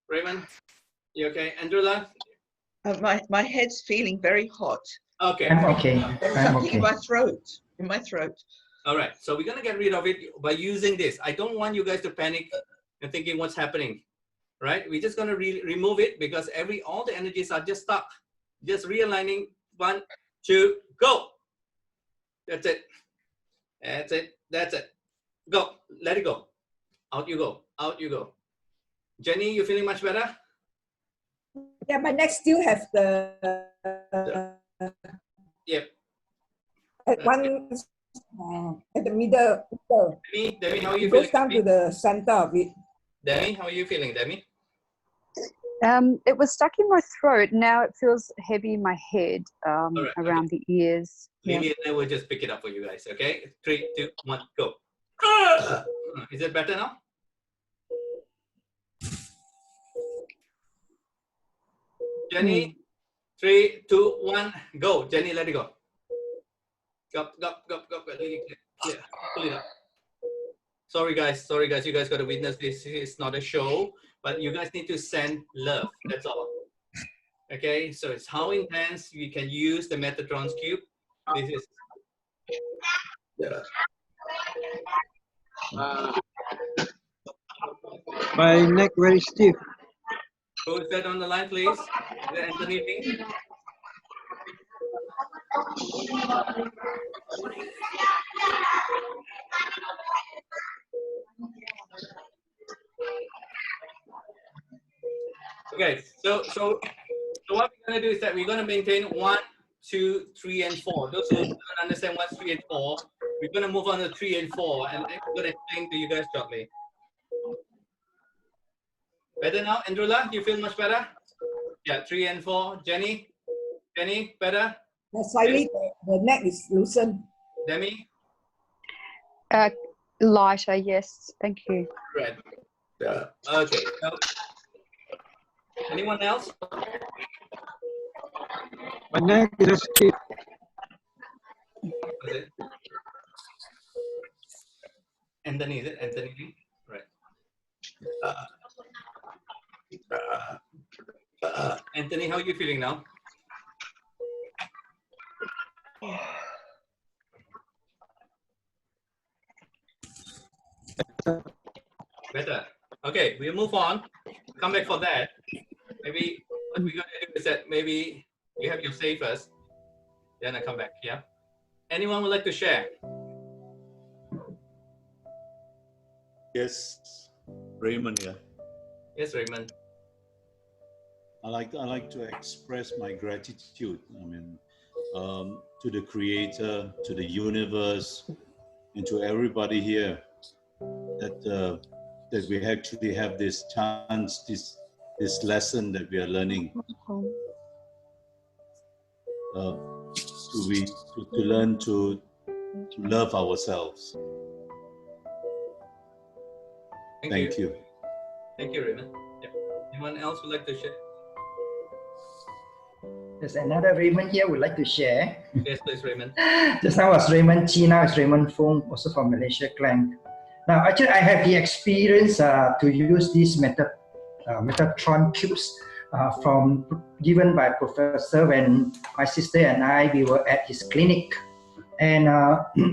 Raymond, you okay? Andrula? My head's feeling very hot. Okay. I'm okay. I'm okay. In my throat. In my throat. All right. So we're gonna get rid of it by using this. I don't want you guys to panic and thinking what's happening. Right? We're just gonna remove it because all the energies are just stuck. Just realigning. 1, 2, go. That's it. That's it. That's it. Go. Let it go. Out you go. Out you go. Jenny, you feeling much better? Yeah, my neck still have the. Yep. At one, at the middle. Demi, how are you it feeling? goes down to the center of it. Demi, how are you feeling, Demi? It was stuck in my throat. Now it feels heavy in my head, right, around the ears. LeeLee and I will just pick it up for you guys. Okay, 3, 2, 1, go. Is it better now? Jenny, 3, 2, 1, go. Jenny, let it go. Go, go, go, go, go. Yeah, pull it up. Sorry guys, you guys got to witness this. It's not a show. but you guys need to send love. That's all. Okay, so it's how intense we can use the Metatron's cube. This is my neck very stiff. Who is that on the line, please? Is that Anthony Lee? Okay, so what we're gonna do is that we're gonna maintain 1, 2, 3, and 4. Those who don't understand 1, 3, and 4, we're gonna move on to 3 and 4, and I'm gonna explain to you guys shortly. Better now, Andrula? Do you feel much better? Yeah, 3 and 4. Jenny, better? Slightly, the neck is loosened. Demi? Lighter, yes. Thank you. Right. Okay. So, anyone else? My neck is stiff. Is it? Anthony, is it? Anthony Lee? Right. Anthony, how are you feeling now? Better. Okay, we'll move on. Come back for that. Maybe what we're gonna do is that maybe you have your say first, then I come back. Yeah. Anyone would like to share? Yes, Raymond here. Yes, Raymond. I like to express my gratitude. I mean, to the Creator, to the universe, and to everybody here that we actually have this chance, this lesson that we are learning. To learn to love ourselves. Thank you. Thank you, Raymond. Yeah. Anyone else would like to share? There's another Raymond here would like to share. Yes, please, Raymond. Just now was Raymond Chi, now it's Raymond Fong, also from Malaysia clan. Now, actually, I have the experience to use these Metatron cubes given by Professor when my sister and I, we were at his clinic. And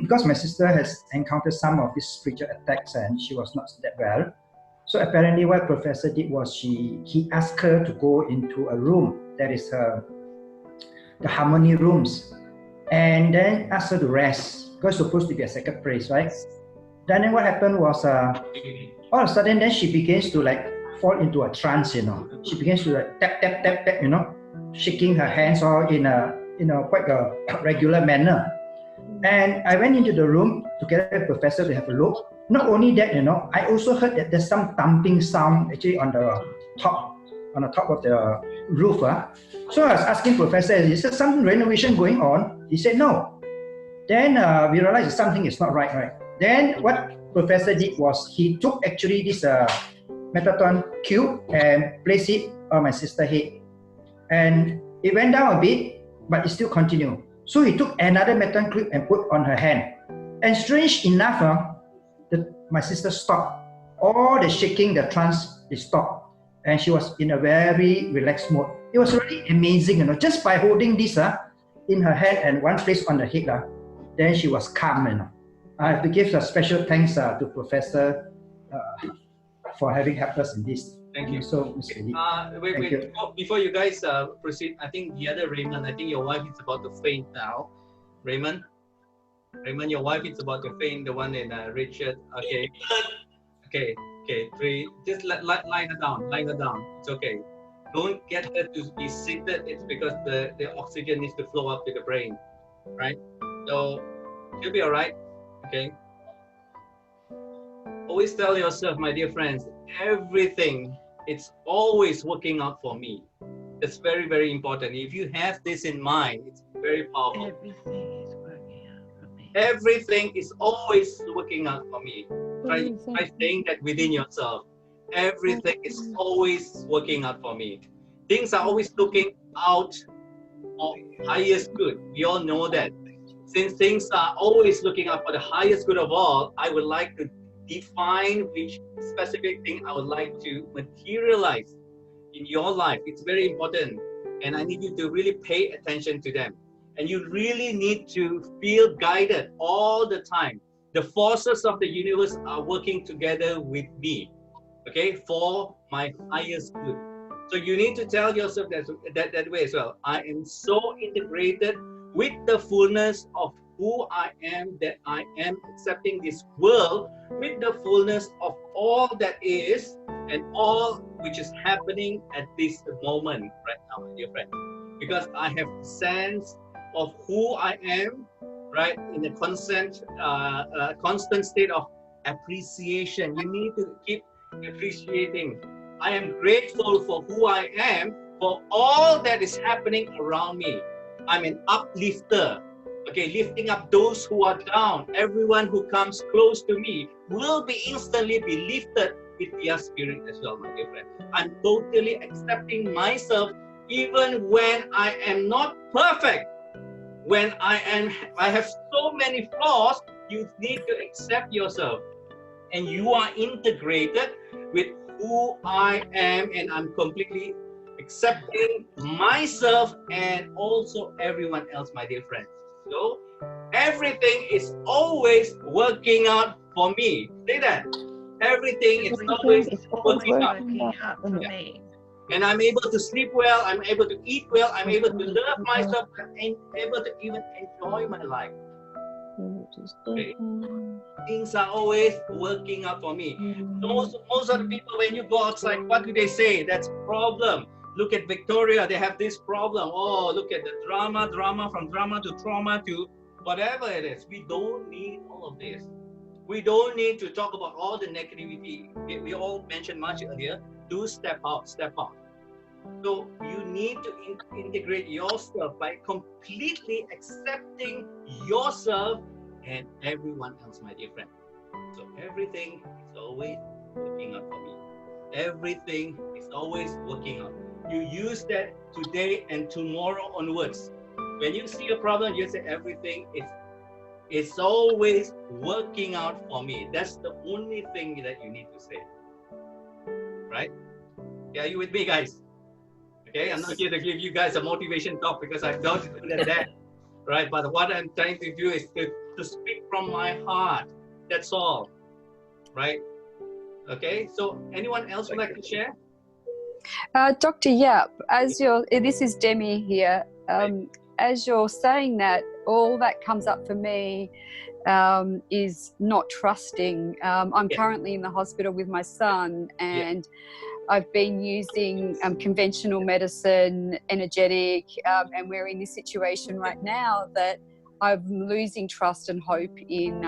because my sister has encountered some of these spiritual attacks and she was not that well. So apparently what Professor did was he asked her to go into a room that is the harmony rooms, and then asked her to rest because it's supposed to be a sacred place, right? Then what happened was all of a sudden then she begins to like fall into a trance, you know. She begins to like tap, tap, tap, tap, you know, shaking her hands all in a quite a regular manner. And I went into the room together with the professor to have a look. Not only that, you know, I also heard that there's some thumping sound actually on the top of the roof. So I was asking Professor, is there some renovation going on? He said no. Then we realized something is not right. Then what Professor did was he took actually this Metatron cube and placed it on my sister's head. And it went down a bit, but it still continued. So he took another Metatron cube and put on her hand. And strange enough, my sister stopped. All the shaking, the trance, it stopped. And she was in a very relaxed mode. It was really amazing, you know, just by holding this in her hand and one place on the head, then she was calm, you know. I have to give a special thanks to Professor for having helped us in this. Thank you. So, Mr. Lee. Wait. Before you guys proceed, I think the other Raymond, I think your wife is about to faint now. Raymond, your wife is about to faint, the one in Richard. Okay. 3. Just lie her down. It's okay. Don't get her to be seated. It's because the oxygen needs to flow up to the brain, right? So she'll be all right. Okay. Always tell yourself, my dear friends, everything, it's always working out for me. That's very, very important. If you have this in mind, it's very powerful. Everything is working out for me. Everything is always working out for me. Try saying that within yourself. Everything is always working out for me. Things are always looking out for highest good. We all know that. Since things are always looking out for the highest good of all, I would like to define which specific thing I would like to materialize in your life. It's very important, and I need you to really pay attention to them. And you really need to feel guided all the time. The forces of the universe are working together with me, okay, for my highest good. So you need to tell yourself that way as well. I am so integrated with the fullness of who I am, that I am accepting this world with the fullness of all that is and all which is happening at this moment right now, my dear friend. Because I have the sense of who I am, right, in a constant state of appreciation. You need to keep appreciating. I am grateful for who I am, for all that is happening around me. I'm an uplifter, okay, lifting up those who are down. Everyone who comes close to me will be instantly be lifted with their spirit as well, my dear friend. I'm totally accepting myself even when I am not perfect. When I have so many flaws, you need to accept yourself. And you are integrated with who I am, and I'm completely accepting myself and also everyone else, my dear friends. So everything is always working out for me. Say that. Everything is always working out for me. And I'm able to sleep well, I'm able to eat well, I'm able to love myself, I'm able to even enjoy my life. Okay? Things are always working out for me. Most of the people, when you go outside, what do they say? That's a problem. Look at Victoria, they have this problem. Oh, look at the drama, from drama to trauma to whatever it is. We don't need all of this. We don't need to talk about all the negativity. We all mentioned much earlier. Do step out, step out. So you need to integrate yourself by completely accepting yourself and everyone else, my dear friend. So everything is always working out for me. Everything is always working out. You use that today and tomorrow onwards. When you see a problem, you say everything is always working out for me. That's the only thing that you need to say. Right? Yeah, are you with me, guys? Okay, I'm not here to give you guys a motivation talk because I'm not good at that. Right? But what I'm trying to do is to speak from my heart. That's all. Right? Okay, so anyone else would like to share? Dr. Yap, this is Demi here. As you're saying that, all that comes up for me is not trusting. I'm currently in the hospital with my son, and I've been using conventional medicine, energetic, and we're in this situation right now that I'm losing trust and hope in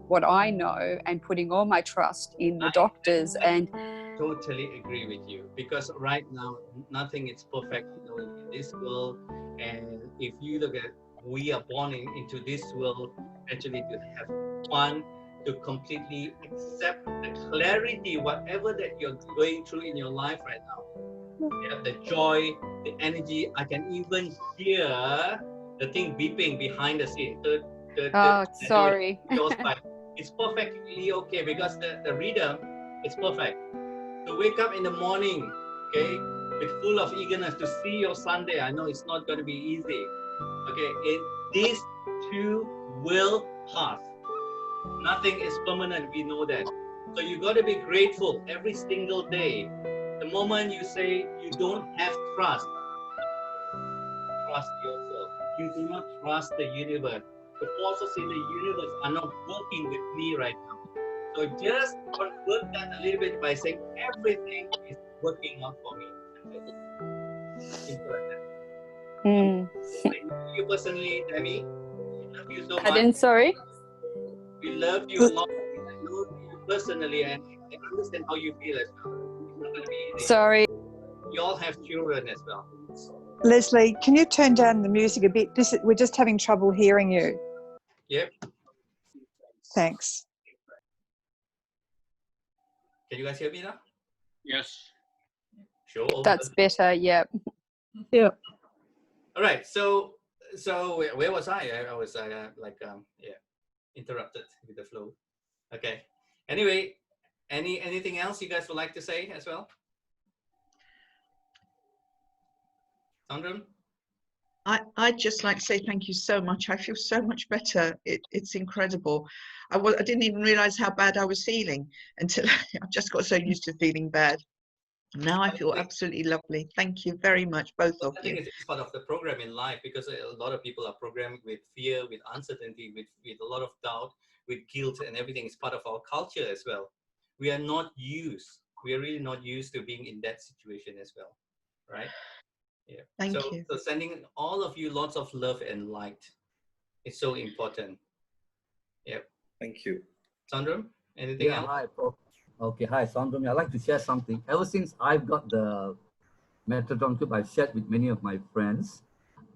what I know and putting all my trust in the doctors. And totally agree with you, because right now nothing is perfect in this world, and if you look at, we are born into this world actually to have fun, to completely accept the clarity, whatever that you're going through in your life right now. Yeah, the joy, the energy. I can even hear the thing beeping behind the scene. Sorry. It's perfectly okay because the rhythm is perfect. To wake up in the morning, okay, with full of eagerness to see your Sunday. I know it's not going to be easy. Okay, these too will pass. Nothing is permanent, we know that. So you got to be grateful every single day. The moment you say you don't have trust yourself. You do not trust the universe. The forces in the universe are not working with me right now. So just convert that a little bit by saying everything is working out for me. Simple as that. I know you personally, Demi. We love you so much. Pardon, sorry? We love you a lot. I know you personally, and I understand how you feel as well. It's not going to be easy. Sorry. You all have children as well. Leslie, can you turn down the music a bit? We're just having trouble hearing you. Yep. Thanks. Can you guys hear me now? Yes. Sure. That's better, yep. Yeah. All right. So where was I? I was interrupted with the flow. Okay. Anyway, anything else you guys would like to say as well? Sandra? I'd just like to say thank you so much. I feel so much better. It's incredible. I didn't even realize how bad I was feeling until I just got so used to feeling bad. Now I feel absolutely lovely. Thank you very much, both of you. I think it's part of the program in life, because a lot of people are programmed with fear, with uncertainty, with a lot of doubt, with guilt, and everything is part of our culture as well. We are really not used to being in that situation as well, right? Yeah. Thank you. So sending all of you lots of love and light is so important. Yep. Thank you. Sandra, anything else? Hi, Prof. Okay, hi, Sandra. I'd like to share something. Ever since I've got the Metatron Cube, I've shared with many of my friends.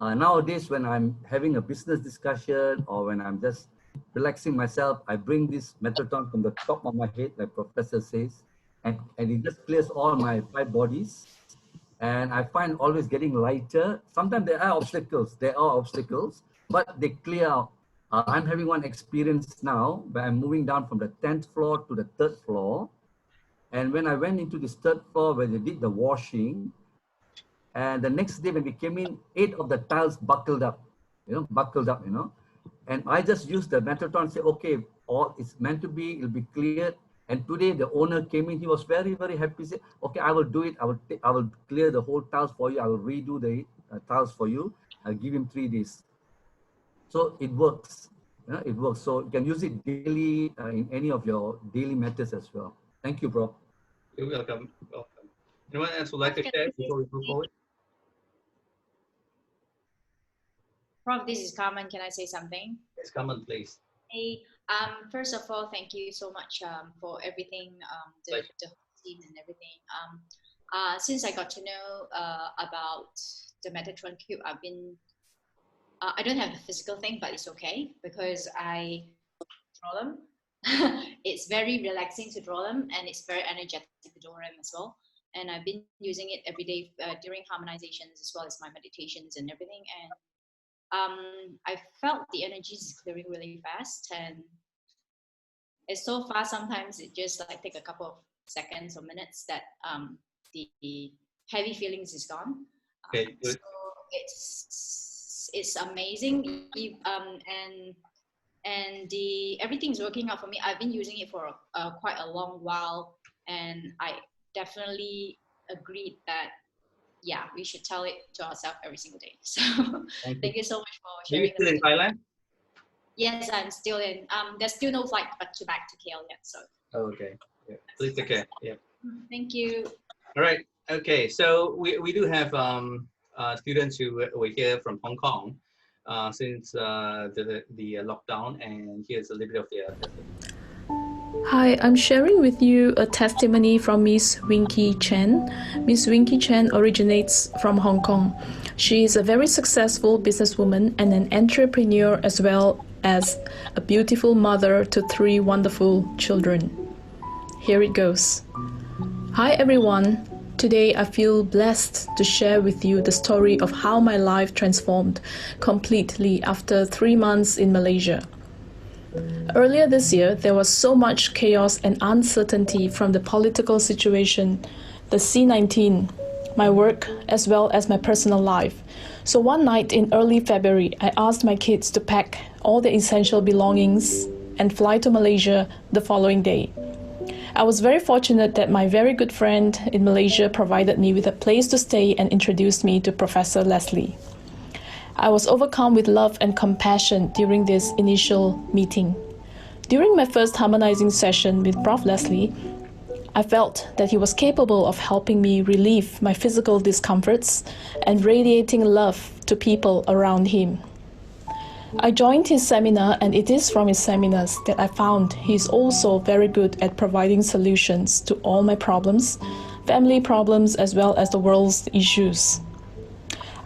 Nowadays, when I'm having a business discussion or when I'm just relaxing myself, I bring this Metatron from the top of my head, like Professor says, and it just clears all my 5 bodies. And I find always getting lighter. Sometimes there are obstacles, but they clear out. I'm having one experience now where I'm moving down from the 10th floor to the 3rd floor. And when I went into this 3rd floor where they did the washing, and the next day when we came in, 8 of the tiles buckled up, And I just used the Metatron and say, okay, all it's meant to be, it'll be cleared. And today the owner came in, he was very, very happy. He said, okay, I will do it. I will clear the whole tiles for you. I will redo the tiles for you. I'll give him 3 days. So it works. It works. So you can use it daily in any of your daily matters as well. Thank you, bro. You're welcome. Welcome. Anyone else would like to share before we move forward? Prof, this is Carmen. Can I say something? Yes, Carmen, please. Hey, first of all, thank you so much for everything, the whole team and everything. Since I got to know about the Metatron Cube, I don't have the physical thing, but it's okay because I draw them. It's very relaxing to draw them, and it's very energetic to draw them as well. And I've been using it every day during harmonizations as well as my meditations and everything. And I felt the energy is clearing really fast, and it's so fast. Sometimes it just like take a couple of seconds or minutes that the heavy feelings is gone. Okay, good. So it's amazing, and everything's working out for me. I've been using it for quite a long while, and I definitely agreed that yeah, we should tell it to ourselves every single day. So thank you so much for sharing. Are you still in Thailand? Yes, I'm still in. There's still no flight back to KL yet. So. Oh, okay. Yeah. Please take care. Yeah. Thank you. All right. Okay. So we do have students who were here from Hong Kong since the lockdown, and here's a little bit of their testimony. Hi, I'm sharing with you a testimony from Miss Winky Chen. Miss Winky Chen originates from Hong Kong. She is a very successful businesswoman and an entrepreneur, as well as a beautiful mother to 3 wonderful children. Here it goes. Hi everyone. Today I feel blessed to share with you the story of how my life transformed completely after 3 months in Malaysia. Earlier this year, there was so much chaos and uncertainty from the political situation, the C-19, my work, as well as my personal life. So one night in early February, I asked my kids to pack all their essential belongings and fly to Malaysia the following day. I was very fortunate that my very good friend in Malaysia provided me with a place to stay and introduced me to Professor LeeLee. I was overcome with love and compassion during this initial meeting. During my first harmonizing session with Prof. LeeLee, I felt that he was capable of helping me relieve my physical discomforts and radiating love to people around him. I joined his seminar, and it is from his seminars that I found he is also very good at providing solutions to all my problems, family problems, as well as the world's issues.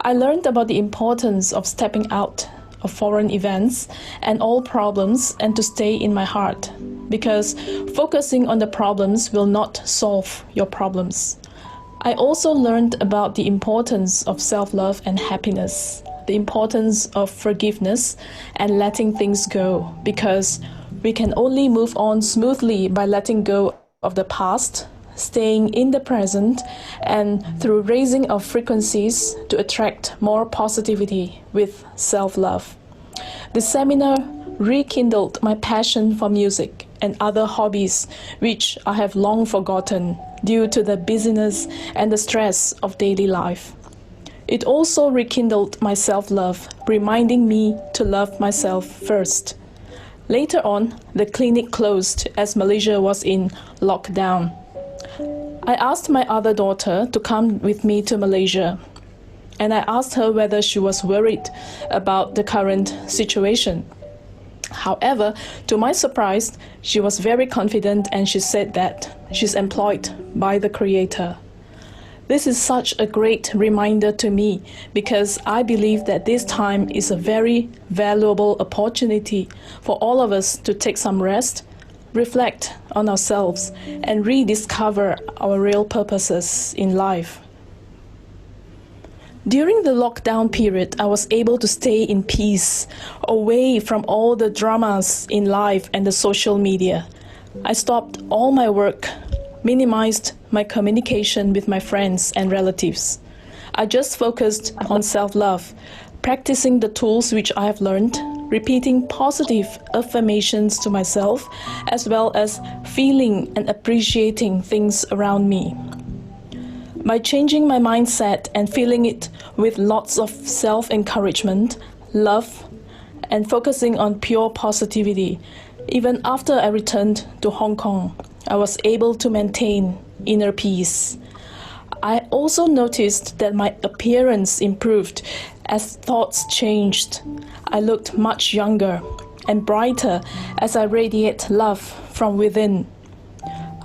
I learned about the importance of stepping out of foreign events and all problems and to stay in my heart, because focusing on the problems will not solve your problems. I also learned about the importance of self-love and happiness, the importance of forgiveness and letting things go, because We can only move on smoothly by letting go of the past, staying in the present, and through raising our frequencies to attract more positivity with self-love. The seminar rekindled my passion for music and other hobbies which I have long forgotten due to the busyness and the stress of daily life. It also rekindled my self-love, reminding me to love myself first. Later on, the clinic closed as Malaysia was in lockdown. I asked my other daughter to come with me to Malaysia, and I asked her whether she was worried about the current situation. However, to my surprise, she was very confident and she said that she's employed by the Creator. This is such a great reminder to me because I believe that this time is a very valuable opportunity for all of us to take some rest, reflect on ourselves, and rediscover our real purposes in life. During the lockdown period, I was able to stay in peace, away from all the dramas in life and the social media. I stopped all my work, minimized my communication with my friends and relatives. I just focused on self-love, practicing the tools which I have learned, repeating positive affirmations to myself, as well as feeling and appreciating things around me. By changing my mindset and filling it with lots of self-encouragement, love, and focusing on pure positivity, even after I returned to Hong Kong, I was able to maintain inner peace. I also noticed that my appearance improved as thoughts changed. I looked much younger and brighter as I radiate love from within.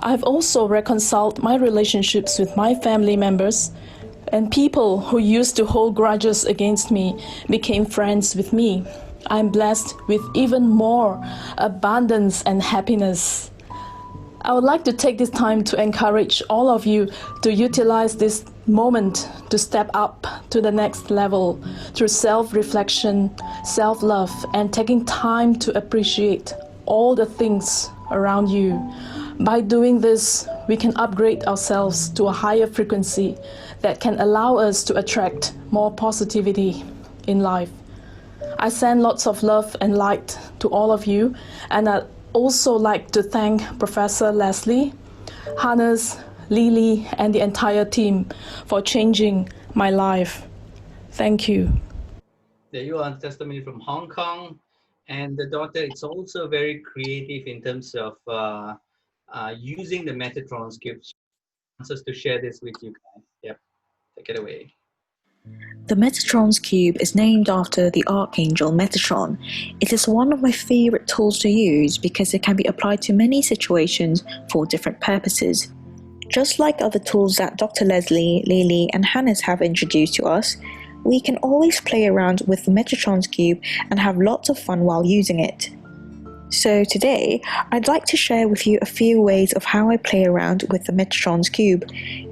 I've also reconciled my relationships with my family members, and people who used to hold grudges against me became friends with me. I'm blessed with even more abundance and happiness. I would like to take this time to encourage all of you to utilize this moment to step up to the next level through self-reflection, self-love, and taking time to appreciate all the things around you. By doing this, we can upgrade ourselves to a higher frequency that can allow us to attract more positivity in life. I send lots of love and light to all of you, and I'd also like to thank Professor Leslie, Hannes, LeeLee, and the entire team for changing my life. Thank you. There you are, testimony from Hong Kong. And the daughter, it's also very creative in terms of using the Metatron cubes. She wants us to share this with you guys. Yep, take it away. The Metatron's cube is named after the archangel Metatron. It is one of my favorite tools to use because it can be applied to many situations for different purposes. Just like other tools that Dr. Leslie, LeeLee, and Hannes have introduced to us, we can always play around with the Metatron's cube and have lots of fun while using it. So today, I'd like to share with you a few ways of how I play around with the Metatron's cube,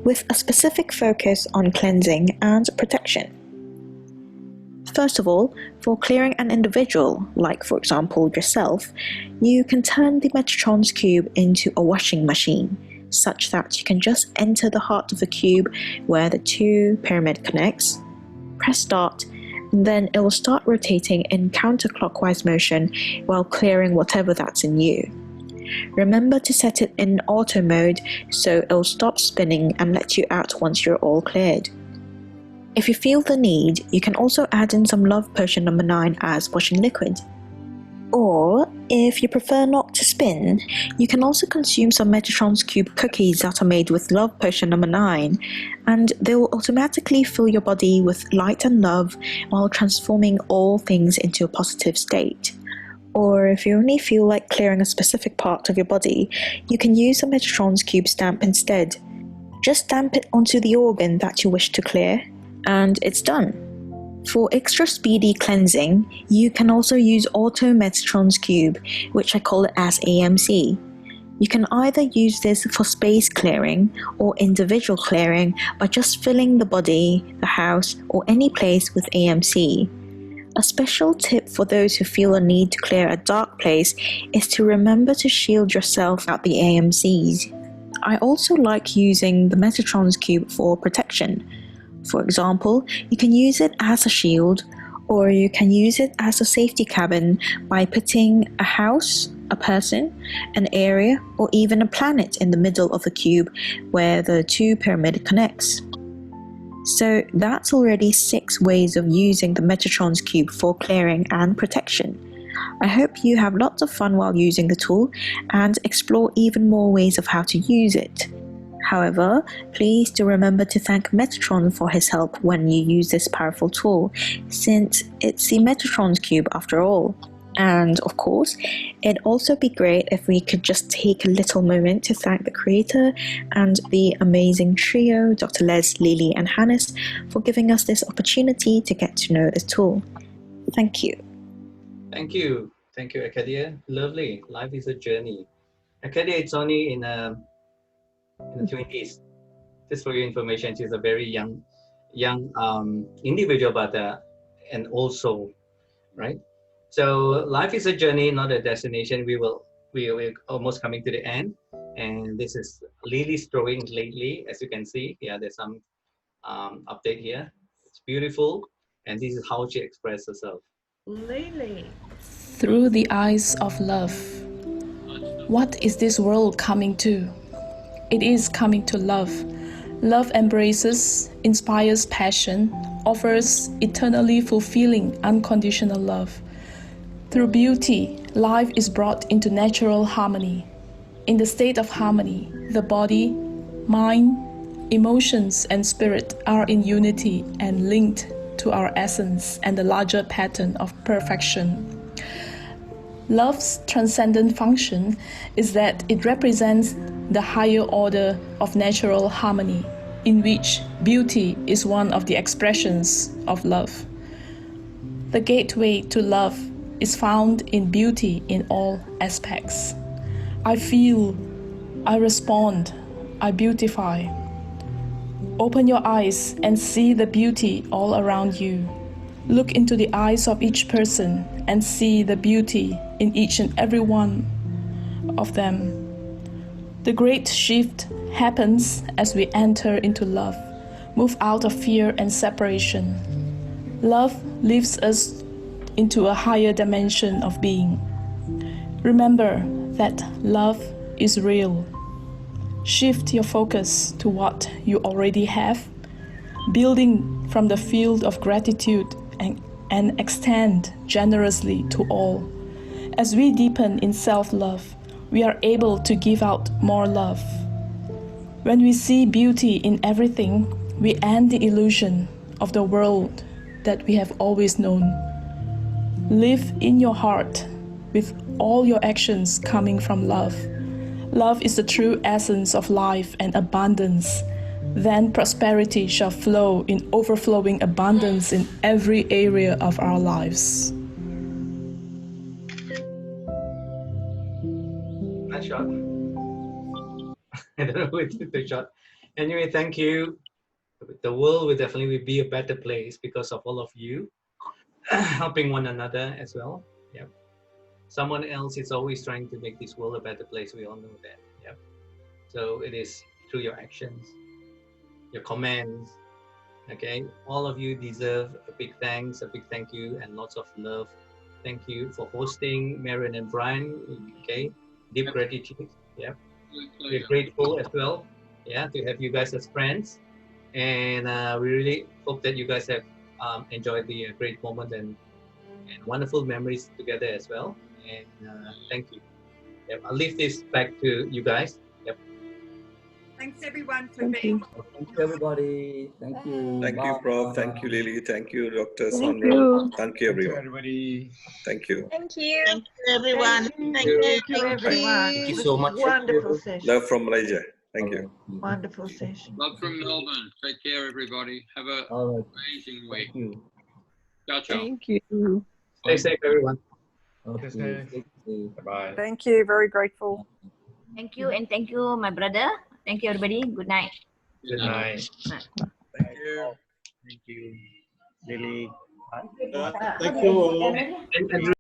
with a specific focus on cleansing and protection. First of all, for clearing an individual, like for example yourself, you can turn the Metatron's cube into a washing machine, such that you can just enter the heart of the cube where the two pyramid connects, press start, and then it will start rotating in counterclockwise motion while clearing whatever that's in you. Remember to set it in auto mode so it will stop spinning and let you out once you're all cleared. If you feel the need, you can also add in some Love Potion number 9 as washing liquid. Or, if you prefer not to spin, you can also consume some Metatron's cube cookies that are made with Love Potion number 9, and they will automatically fill your body with light and love while transforming all things into a positive state. Or if you only feel like clearing a specific part of your body, you can use a Metatron's cube stamp instead. Just stamp it onto the organ that you wish to clear, and it's done. For extra speedy cleansing, you can also use Auto Metatron's cube, which I call it as AMC. You can either use this for space clearing or individual clearing by just filling the body, the house, or any place with AMC. A special tip for those who feel a need to clear a dark place is to remember to shield yourself at the AMCs. I also like using the Metatron's cube for protection. For example, you can use it as a shield, or you can use it as a safety cabin by putting a house, a person, an area, or even a planet in the middle of the cube where the two pyramid connects. So that's already 6 ways of using the Metatron's cube for clearing and protection. I hope you have lots of fun while using the tool and explore even more ways of how to use it. However, please do remember to thank Metatron for his help when you use this powerful tool, since it's the Metatron's cube after all. And of course, it'd also be great if we could just take a little moment to thank the creator and the amazing trio, Dr. Les, LeeLee and Hannes, for giving us this opportunity to get to know the tool. Thank you. Thank you. Thank you, Acadia. Lovely. Life is a journey. Acadia is only in the 20s. Just for your information, she's a very young individual, but an old soul, right? So life is a journey, not a destination. We're almost coming to the end, and this is LeeLee's drawing lately, as you can see. Yeah, there's some update here. It's beautiful, and this is how she expresses herself. LeeLee. Through the eyes of love. What is this world coming to? It is coming to love. Love embraces, inspires passion, offers eternally fulfilling unconditional love. Through beauty, life is brought into natural harmony. In the state of harmony, the body, mind, emotions, and spirit are in unity and linked to our essence and the larger pattern of perfection. Love's transcendent function is that it represents the higher order of natural harmony, in which beauty is one of the expressions of love. The gateway to love is found in beauty in all aspects. I feel, I respond, I beautify. Open your eyes and see the beauty all around you. Look into the eyes of each person and see the beauty in each and every one of them. The great shift happens as we enter into love, move out of fear and separation. Love lifts us into a higher dimension of being. Remember that love is real. Shift your focus to what you already have, building from the field of gratitude and extend generously to all. As we deepen in self-love, we are able to give out more love. When we see beauty in everything, we end the illusion of the world that we have always known. Live in your heart with all your actions coming from love. Love is the true essence of life and abundance. Then prosperity shall flow in overflowing abundance in every area of our lives. Nice shot. I don't know who took the shot. Anyway, thank you. The world will definitely be a better place because of all of you helping one another as well. Yep. Someone else is always trying to make this world a better place. We all know that. Yep. So it is through your actions, your comments. Okay. All of you deserve a big thanks, a big thank you, and lots of love. Thank you for hosting Marion and Brian. Okay. Deep gratitude. Yep. We're grateful as well. Yeah, to have you guys as friends. And we really hope that you guys have enjoyed the great moment and wonderful memories together as well. And thank you. Yep, I'll leave this back to you guys. Yep. Thanks everyone for being. Thank you, everybody. Thank you. Thank you, Prof. Thank you, LeeLee. Thank you, Dr. Thank Sonral. you. Thank you, everyone. everybody. Thank you. Thank you. Thank you, everyone. Thank you, everyone. Thank you so much. Wonderful session. Love from Malaysia. Thank you. Wonderful session. Love from Melbourne. Take care, everybody. Have an amazing week. Thank you. Ciao, ciao. Thank you. Stay safe, everyone. Okay. Bye. Thank you. Very grateful. Thank you, and thank you, my brother. Thank you, everybody. Good night. Good night. Thank you. Thank you, LeeLee. Thank you. And